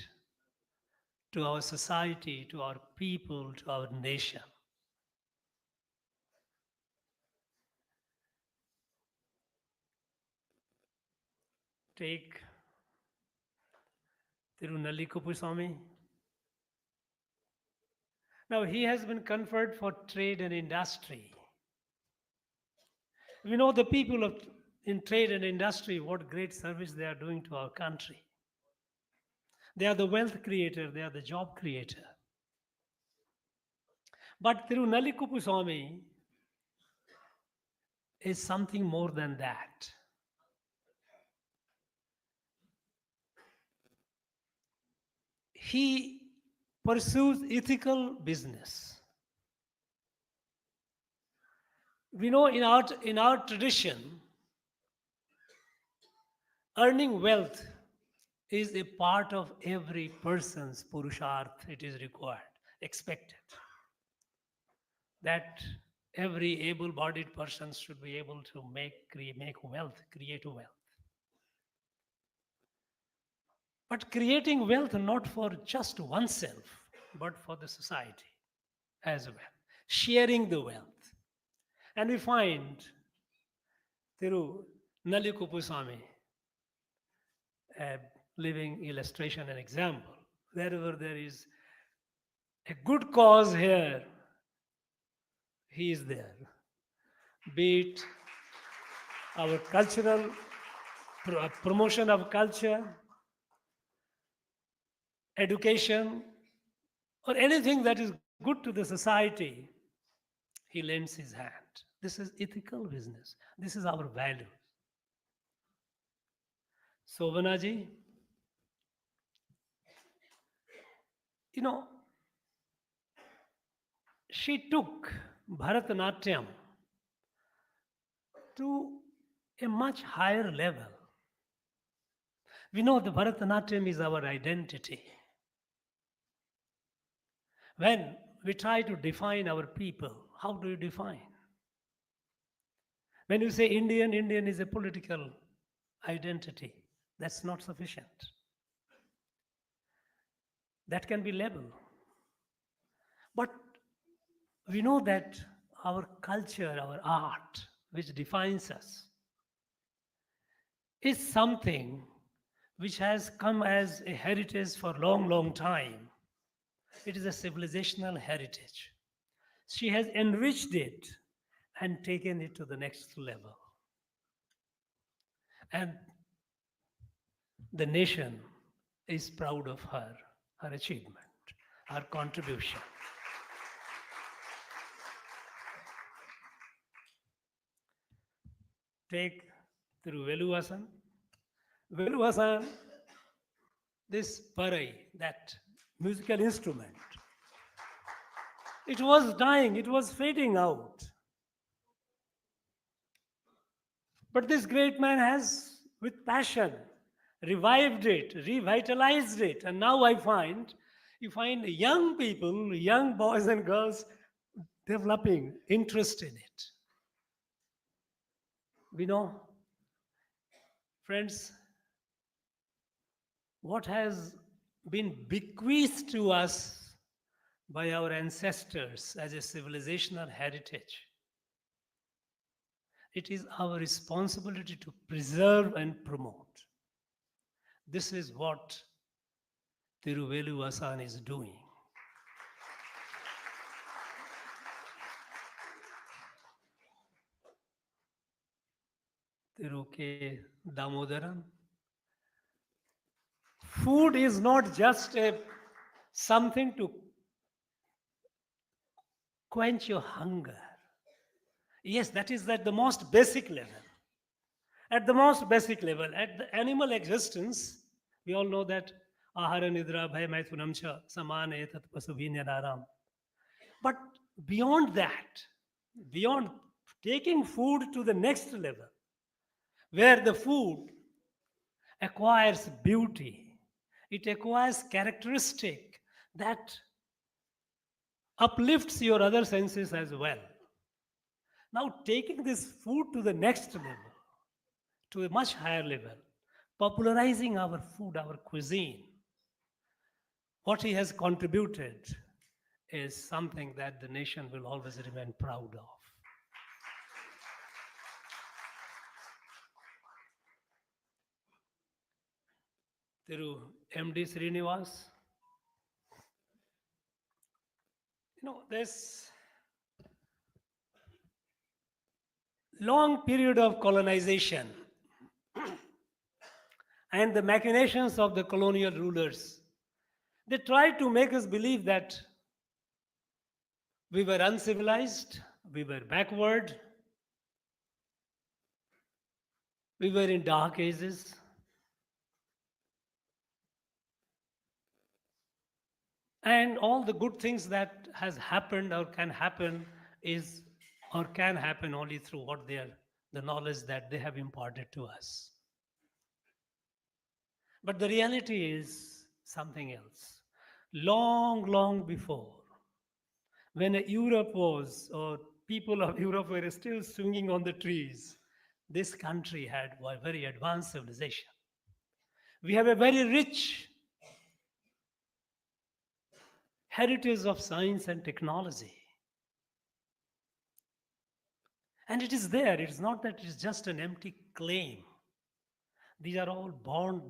to our society, to our people, to our nation. Take Tirunalli Kupusamy. Now, he has been conferred for trade and industry. We know the people in trade and industry, what great service they are doing to our country. They are the wealth creator, they are the job creator. But Tirunalli Kupusamy is something more than that. He pursues ethical business. We know in our tradition, earning wealth is a part of every person's purusharth. It is required, expected. That every able-bodied person should be able to make wealth, create wealth. But creating wealth not for just oneself, but for the society as well. Sharing the wealth. And we find Tirunalli Kupusamy a living illustration and example. Wherever there is a good cause here, he is there. Be it our cultural promotion of culture, education, or anything that is good to the society, he lends his hand. This is ethical business. This is our value. Shobhana ji, You know, she took Bharatanatyam to a much higher level. We know the Bharatanatyam is our identity. When we try to define our people, how do you define? When you say Indian, Indian is a political identity. That's not sufficient. That can be label. But we know that our culture, our art, which defines us, is something which has come as a heritage for a long, long time. It is a civilizational heritage. She has enriched it and taken it to the next level. And the nation is proud of her achievement, her contribution. Take through Veluvasan. Veluvasan, this parai, that musical instrument, it was dying, it was fading out. But this great man has, with passion, revived it, revitalized it. And now you find young people, young boys and girls developing interest in it. We know, friends, what has been bequeathed to us by our ancestors as a civilizational heritage. It is our responsibility to preserve and promote. This is what Thiruveluvasan is doing. Thiru K. Damodaran. Food is not just something to quench your hunger. Yes, that is at the most basic level. At the most basic level, at the animal existence, we all know that ahara nidra bhaya maithunam cha samana etat pasubhinyaram. But beyond that, beyond taking food to the next level, where the food acquires beauty, it acquires characteristic that uplifts your other senses as well. Now taking this food to the next level, to a much higher level, popularizing our food, our cuisine, what he has contributed is something that the nation will always remain proud of. Thiru MD Srinivas. This long period of colonization and the machinations of the colonial rulers, they tried to make us believe that we were uncivilized, we were backward, we were in dark ages. And all the good things that has happened or can happen can happen only through the knowledge that they have imparted to us. But the reality is something else. Long, long before, when Europe was, or people of Europe were still swinging on the trees, this country had a very advanced civilization. We have a very rich heritage of science and technology. And it is there. It is not that it is just an empty claim. These are all borne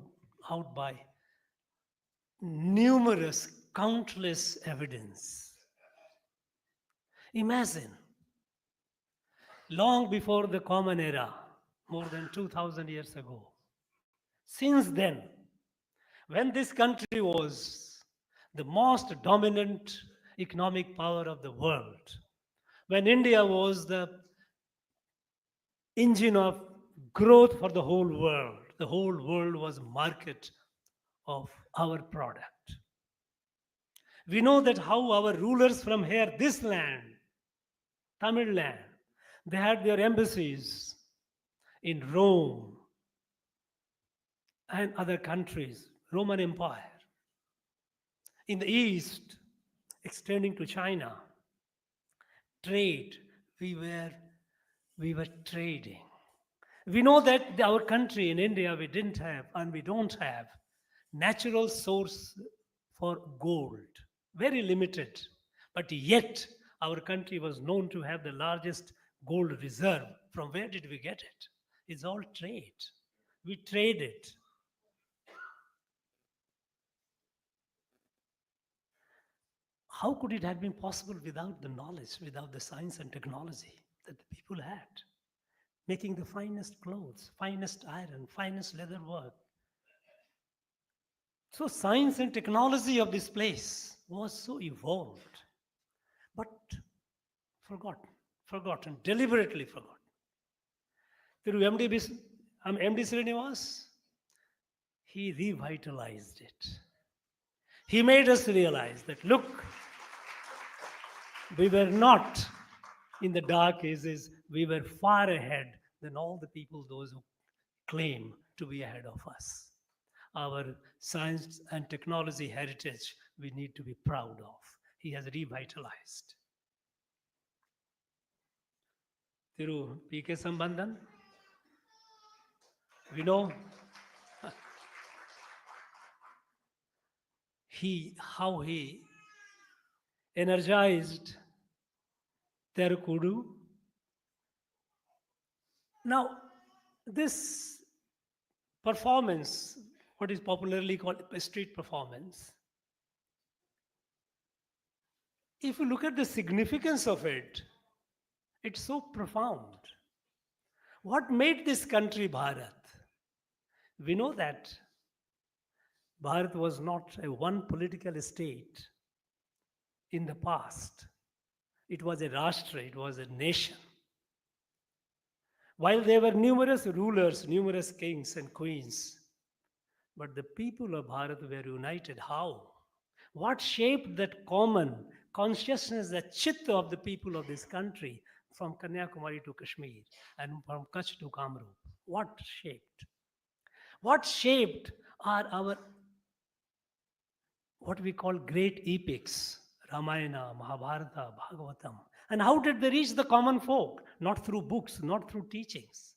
out by numerous, countless evidence. Imagine, long before the Common Era, more than 2,000 years ago, since then, when this country was the most dominant economic power of the world, when India was the engine of growth for the whole world was market of our product. We know that how our rulers from here, this land, Tamil land, they had their embassies in Rome and other countries, Roman Empire. In the east, extending to China, trade, we were trading. We know that our country in India, we didn't have and we don't have natural source for gold, very limited. But yet, our country was known to have the largest gold reserve. From where did we get it? It's all trade. We traded. How could it have been possible without the knowledge, without the science and technology that the people had? Making the finest clothes, finest iron, finest leather work. So science and technology of this place was so evolved, but forgotten, deliberately forgotten. Through MD Srinivas, he revitalized it. He made us realize that, look, we were not in the dark ages, we were far ahead than all the people, those who claim to be ahead of us. Our science and technology heritage, we need to be proud of. He has revitalized. Thiru P.K. Sambandhan, we know how he energized Terukudu. Now, this performance, what is popularly called a street performance, if you look at the significance of it, it's so profound. What made this country Bharat? We know that Bharat was not a one political state in the past. It was a Rashtra, it was a nation. While there were numerous rulers, numerous kings and queens, but the people of Bharat were united. How? What shaped that common consciousness, the chitta of the people of this country, from Kanyakumari to Kashmir and from Kutch to Kamrup? What shaped? What shaped are our, what we call great epics, Ramayana, Mahabharata, Bhagavatam. And how did they reach the common folk? Not through books, not through teachings.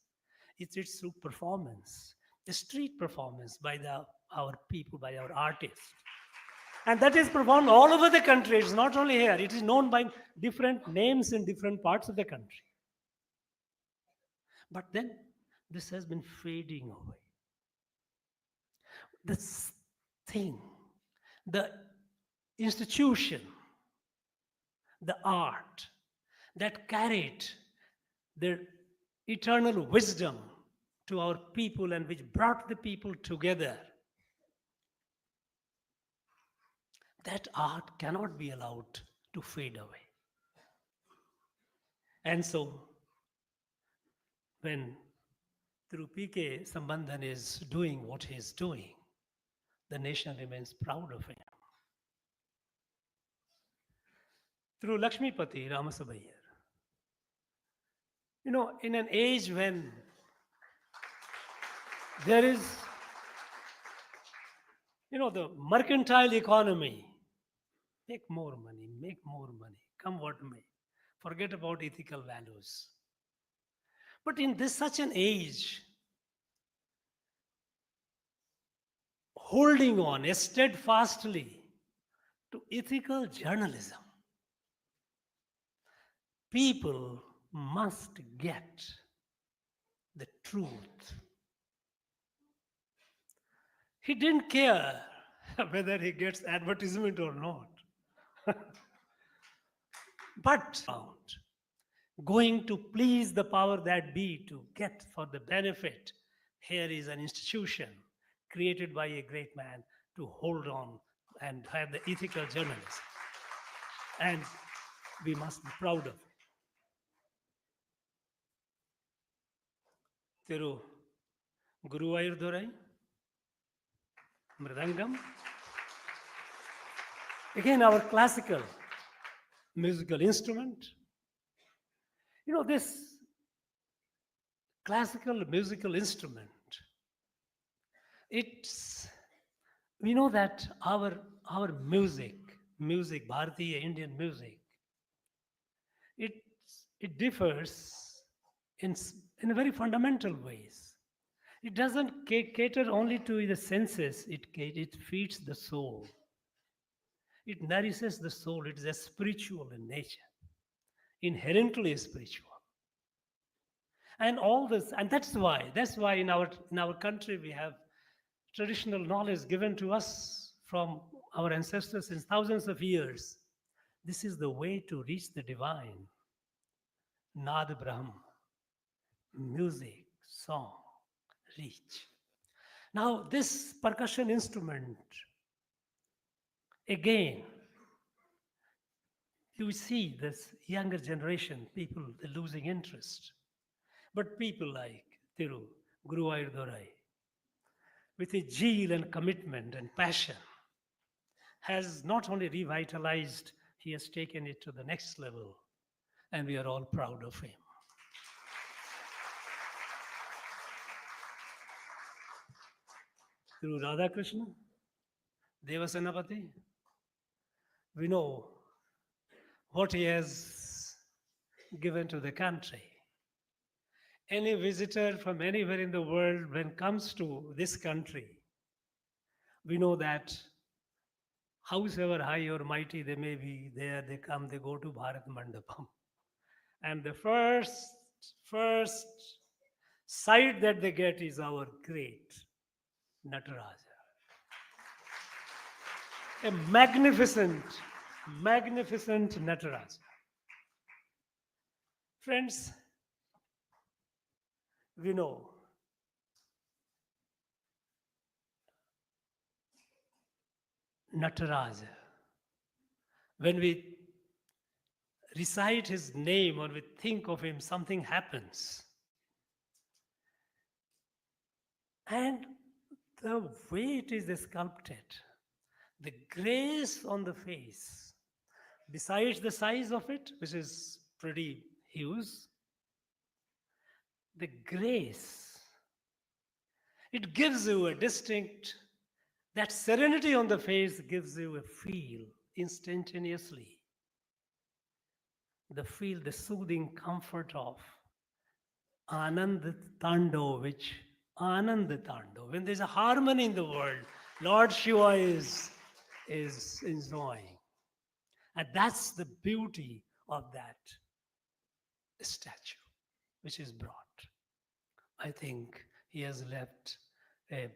It's through performance, the street performance by our people, by our artists. And that is performed all over the country. It's not only here. It is known by different names in different parts of the country. But then this has been fading away. This thing, the institution, the art that carried their eternal wisdom to our people and which brought the people together, that art cannot be allowed to fade away. And so, when through P.K. Sambandhan is doing what he is doing, the nation remains proud of him. Through Lakshmipati Ramasabayar, in an age when there is, the mercantile economy, make more money, come what may, forget about ethical values. But in such an age, holding on steadfastly to ethical journalism, people must get the truth. He didn't care whether he gets advertisement or not. But going to please the power that be, to get for the benefit, here is an institution created by a great man to hold on and have the ethical journalism. And we must be proud of it. Thiru Guruvayur Mridangam. Again, our classical musical instrument. You know, this classical musical instrument, we know that our music, Bharatiya Indian music, it differs in a very fundamental ways. It doesn't cater only to the senses, it feeds the soul. It nourishes the soul. It is a spiritual in nature, inherently spiritual. And all this, and that's why in our country we have traditional knowledge given to us from our ancestors since thousands of years. This is the way to reach the divine. Nad Brahm, music, song, reach. Now, this percussion instrument, again, you see this younger generation, people losing interest. But people like Thiru, Guruvayur Dorai, with his zeal and commitment and passion, has not only revitalized, he has taken it to the next level, and we are all proud of him. Through Radhakrishna, Devasenapati, we know what he has given to the country. Any visitor from anywhere in the world, when comes to this country, we know that howsoever high or mighty they may be, there they come, they go to Bharat Mandapam. And the first sight that they get is our great Nataraja. A magnificent Nataraja. Friends, we know Nataraja. When we recite his name or we think of him, something happens. And the way it is sculpted, the grace on the face, besides the size of it, which is pretty huge, the grace, it gives you a distinct, that serenity on the face gives you a feel instantaneously. The soothing comfort of Anand Tando, when there's a harmony in the world, Lord Shiva is enjoying. And that's the beauty of that statue, which is brought. I think he has left a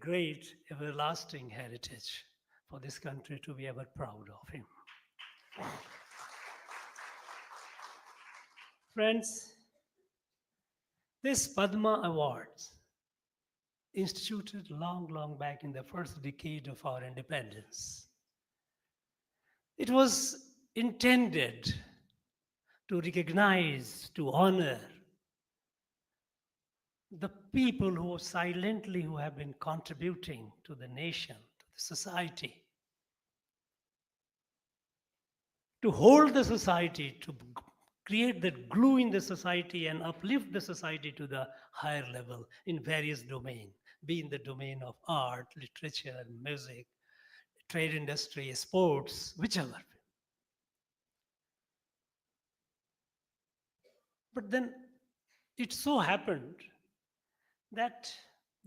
great everlasting heritage for this country to be ever proud of him. Friends, this Padma Awards, instituted long back in the first decade of our independence, it was intended to recognize, to honor the people who have been contributing to the nation, to the society, to hold the society, to create that glue in the society and uplift the society to the higher level in various domains, be in the domain of art, literature, music, trade industry, sports, whichever. But then it so happened that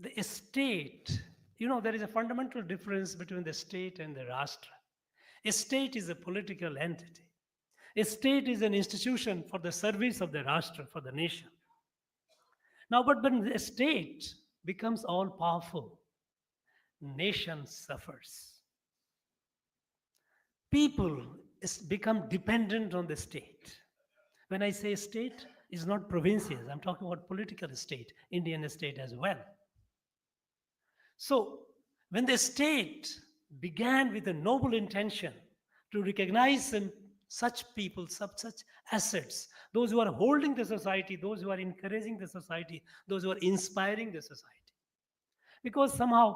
the state, there is a fundamental difference between the state and the Rashtra. A state is a political entity. A state is an institution for the service of the Rashtra, for the nation. Now, but when the state becomes all powerful, nation suffers. People become dependent on the state. When I say state, it's not provincials. I'm talking about political state, Indian state as well. So when the state began with a noble intention to recognize such people, such assets, those who are holding the society, those who are encouraging the society, those who are inspiring the society. Because somehow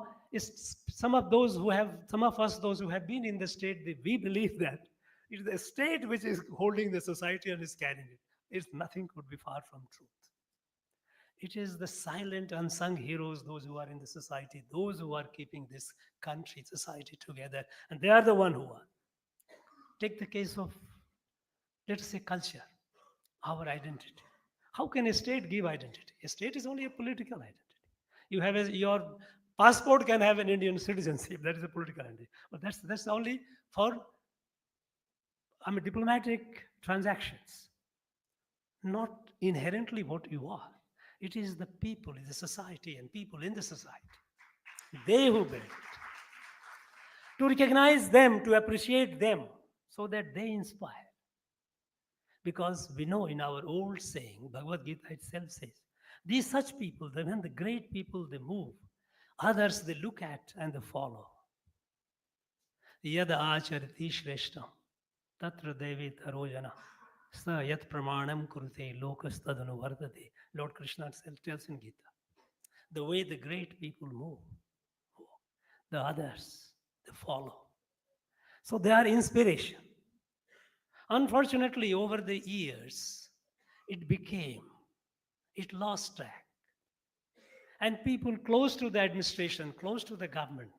some of us, those who have been in the state, we believe that it is the state which is holding the society and is carrying it. Nothing could be far from truth. It is the silent, unsung heroes, those who are in the society, those who are keeping this country, society together, and they are the one who are. Take the case of, let us say, culture, our identity. How can a state give identity? A state is only a political identity. You have your passport can have an Indian citizenship. That is a political identity. But that's only for diplomatic transactions. Not inherently what you are. It is the people in the society and people in the society. They who build it. To recognize them, to appreciate them, so that they inspire. Because we know in our old saying, Bhagavad Gita itself says, these such people, when the great people, they move, others they look at and they follow. Yada acharati shreshtam, tatra devi tarojana, sa yat pramanam kurute lokas tadanu vardate. Lord Krishna tells in Gita, the way the great people move, the others, they follow. So they are inspiration. Unfortunately, over the years, it lost track. And people close to the administration, close to the government,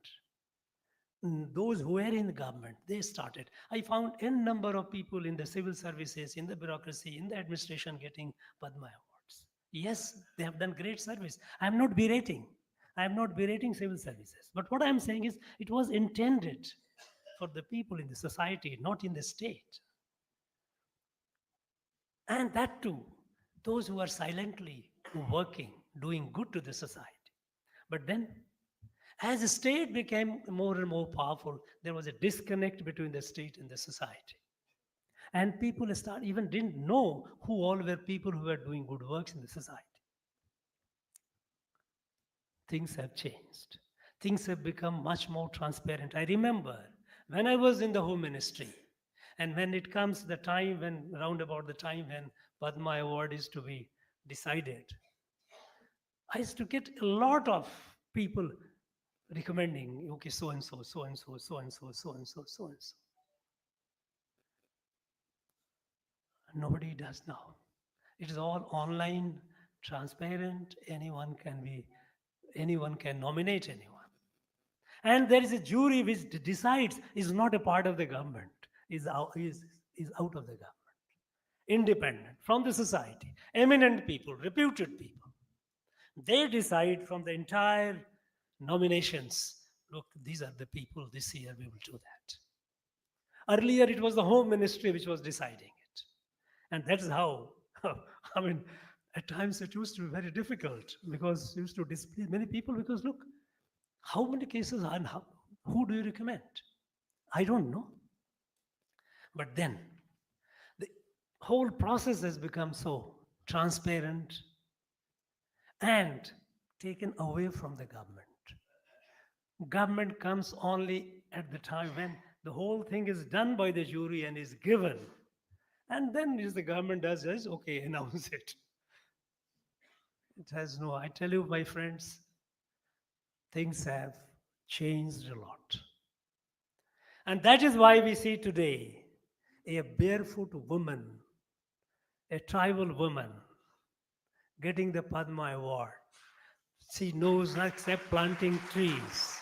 those who were in the government, they started. I found n number of people in the civil services, in the bureaucracy, in the administration getting Padma Awards. Yes, they have done great service. I am not berating civil services. But what I am saying is, it was intended for the people in the society, not in the state. And that too, those who are silently working, doing good to the society. But then, as the state became more and more powerful, there was a disconnect between the state and the society. And people even didn't know who all were people who were doing good works in the society. Things have changed. Things have become much more transparent. I remember when I was in the Home Ministry, and when it comes the time round about the time when Padma Award is to be decided, I used to get a lot of people recommending, okay, so and so, so and so, so and so, so and so, so and so. Nobody does now. It is all online, transparent. Anyone can nominate anyone. And there is a jury which decides, is not a part of the government, is out of the government. Independent, from the society, eminent people, reputed people. They decide from the entire nominations, look, these are the people, this year we will do that. Earlier it was the Home Ministry which was deciding it. And that's how, at times it used to be very difficult, because it used to displease many people, because look, how many cases are, and who do you recommend? I don't know. But then, the whole process has become so transparent and taken away from the government. Government comes only at the time when the whole thing is done by the jury and is given. And then the government does this, okay, announce it. It has no, I tell you, my friends, things have changed a lot. And that is why we see today a barefoot woman, a tribal woman, getting the Padma Award. She knows not except planting trees.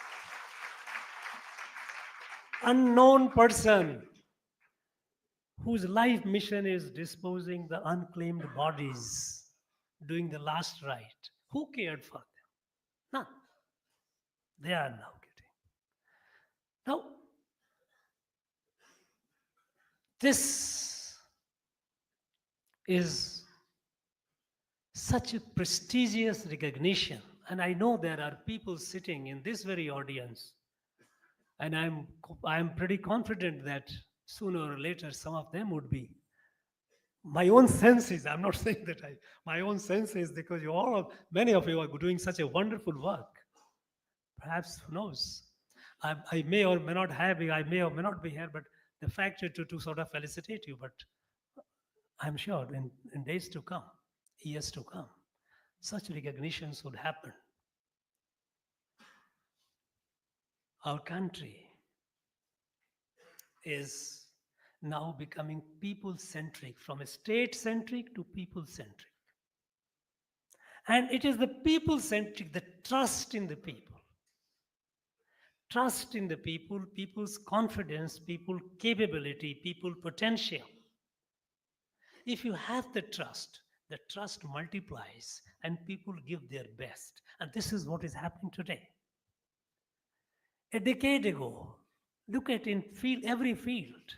Unknown person whose life mission is disposing the unclaimed bodies, doing the last rite. Who cared for them? None. They are now getting. Now, this is such a prestigious recognition. And I know there are people sitting in this very audience, and I'm pretty confident that sooner or later some of them would be. My own sense is, I'm not saying that my own sense is, because many of you are doing such a wonderful work. Perhaps, who knows? I may or may not be here, but the fact is to sort of felicitate you, but I'm sure in days to come, years to come, such recognitions would happen. Our country is now becoming people-centric, from a state-centric to people-centric. And it is the people-centric, the trust in the people. Trust in the people, people's confidence, people capability, people potential. If you have the trust multiplies and people give their best. And this is what is happening today. A decade ago, look at every field,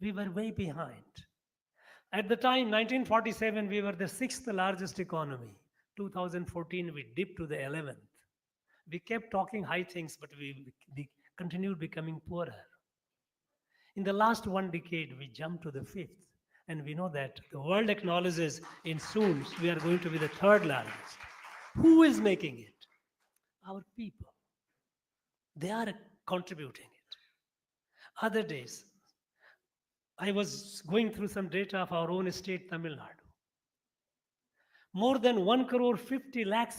we were way behind. At the time, 1947, we were the 6th largest economy. 2014, we dipped to the 11th. We kept talking high things, but we continued becoming poorer. In the last one decade, we jumped to the 5th. And we know that the world acknowledges in soon we are going to be the 3rd largest. Who is making it? Our people. They are contributing it. Other days, I was going through some data of our own state, Tamil Nadu. More than 1.50 crore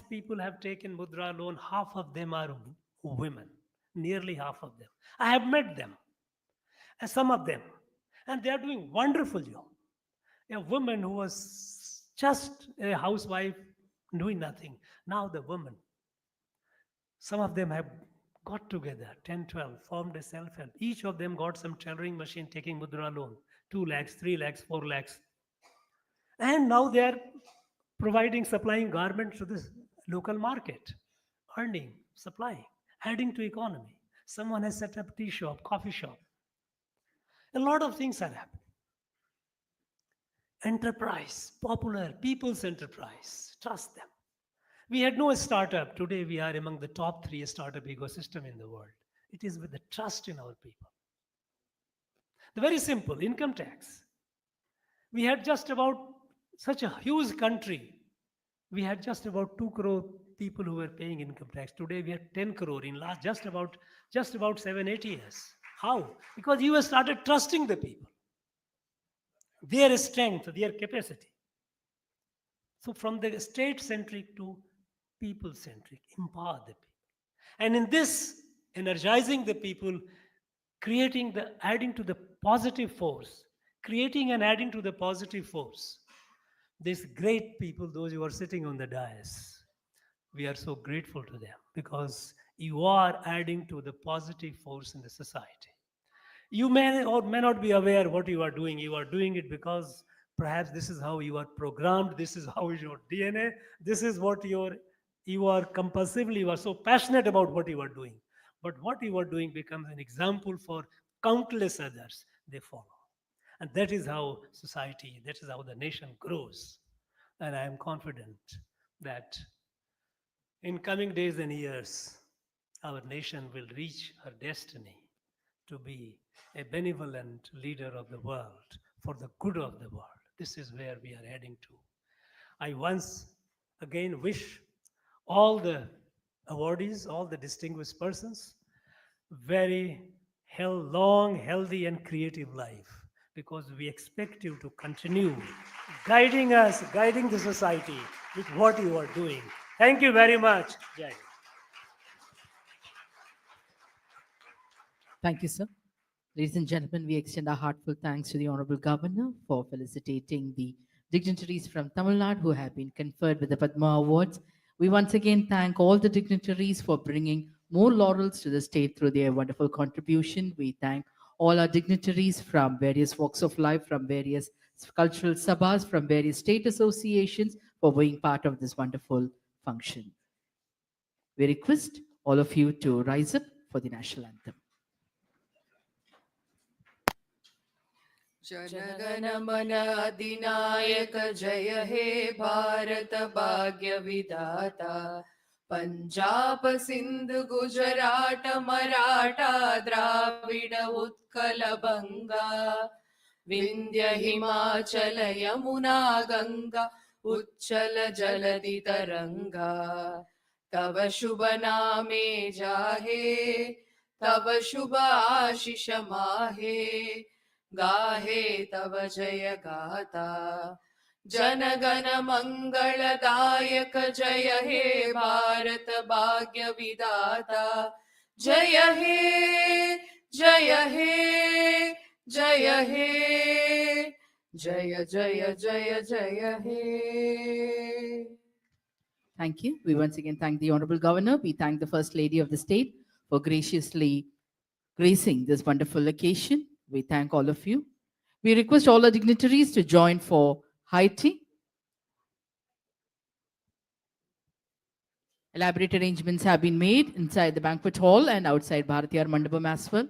people have taken Mudra loan. Half of them are women, nearly half of them. I have met them, and some of them, and they are doing wonderful job. A woman who was just a housewife doing nothing, now the woman, some of them have got together, 10, 12, formed a self-help. Each of them got some tailoring machine taking Mudra loan, 2 lakhs, 3 lakhs, 4 lakhs. And now they are supplying garments to the local market, earning, supplying, adding to economy. Someone has set up tea shop, coffee shop. A lot of things are happening. Enterprise, popular, people's enterprise, trust them. We had no startup. Today we are among the top 3 startup ecosystem in the world. It is with the trust in our people. The very simple income tax. We had just about such a huge country. We had just about 2 crore people who were paying income tax. Today we have 10 crore in last just about 7-8 years. How? Because you have started trusting the people, their strength, their capacity. So from the state-centric to people-centric, empower the people. And in this, energizing the people, adding to the positive force, creating and adding to the positive force. These great people, those who are sitting on the dais, we are so grateful to them because you are adding to the positive force in the society. You may or may not be aware what you are doing. You are doing it because perhaps this is how you are programmed. This is how is your DNA. This is what you are compulsively, you are so passionate about what you are doing. But what you are doing becomes an example for countless others. They follow. And that is how society, that is how the nation grows. And I am confident that in coming days and years, our nation will reach her destiny to be a benevolent leader of the world for the good of the world. This is where we are heading to. I once again wish all the awardees, all the distinguished persons, very long, healthy, and creative life, because we expect you to continue guiding us, guiding the society with what you are doing. Thank you very much. Jai. Thank you, sir. Ladies and gentlemen, we extend our heartfelt thanks to the Honorable Governor for felicitating the dignitaries from Tamil Nadu who have been conferred with the Padma Awards. We once again thank all the dignitaries for bringing more laurels to the state through their wonderful contribution. We thank all our dignitaries from various walks of life, from various cultural sabhas, from various state associations for being part of this wonderful function. We request all of you to rise up for the national anthem. जनगण मन अधिनायक जय हे भारत भाग्य विधाता पंजाब सिंध गुजरात मराठा द्राविड उत्कल बंगा विंध्य हिमाचल यमुना गंगा उच्चल जलधि तरंगा तव शुभ नामे जाहे तव शुभ आशीष माहे गाहे तव जय गाथा जनगण मंगलदायक जय हे भारत भाग्य विधाता जय हे जय हे जय हे जय जय जय जय हे. Thank you. We once again thank the Honorable Governor. We thank the First Lady of the State for graciously gracing this wonderful occasion. We thank all of you. We request all our dignitaries to join for high tea. Elaborate arrangements have been made inside the banquet hall and outside Bharatiyar Mandapam as well.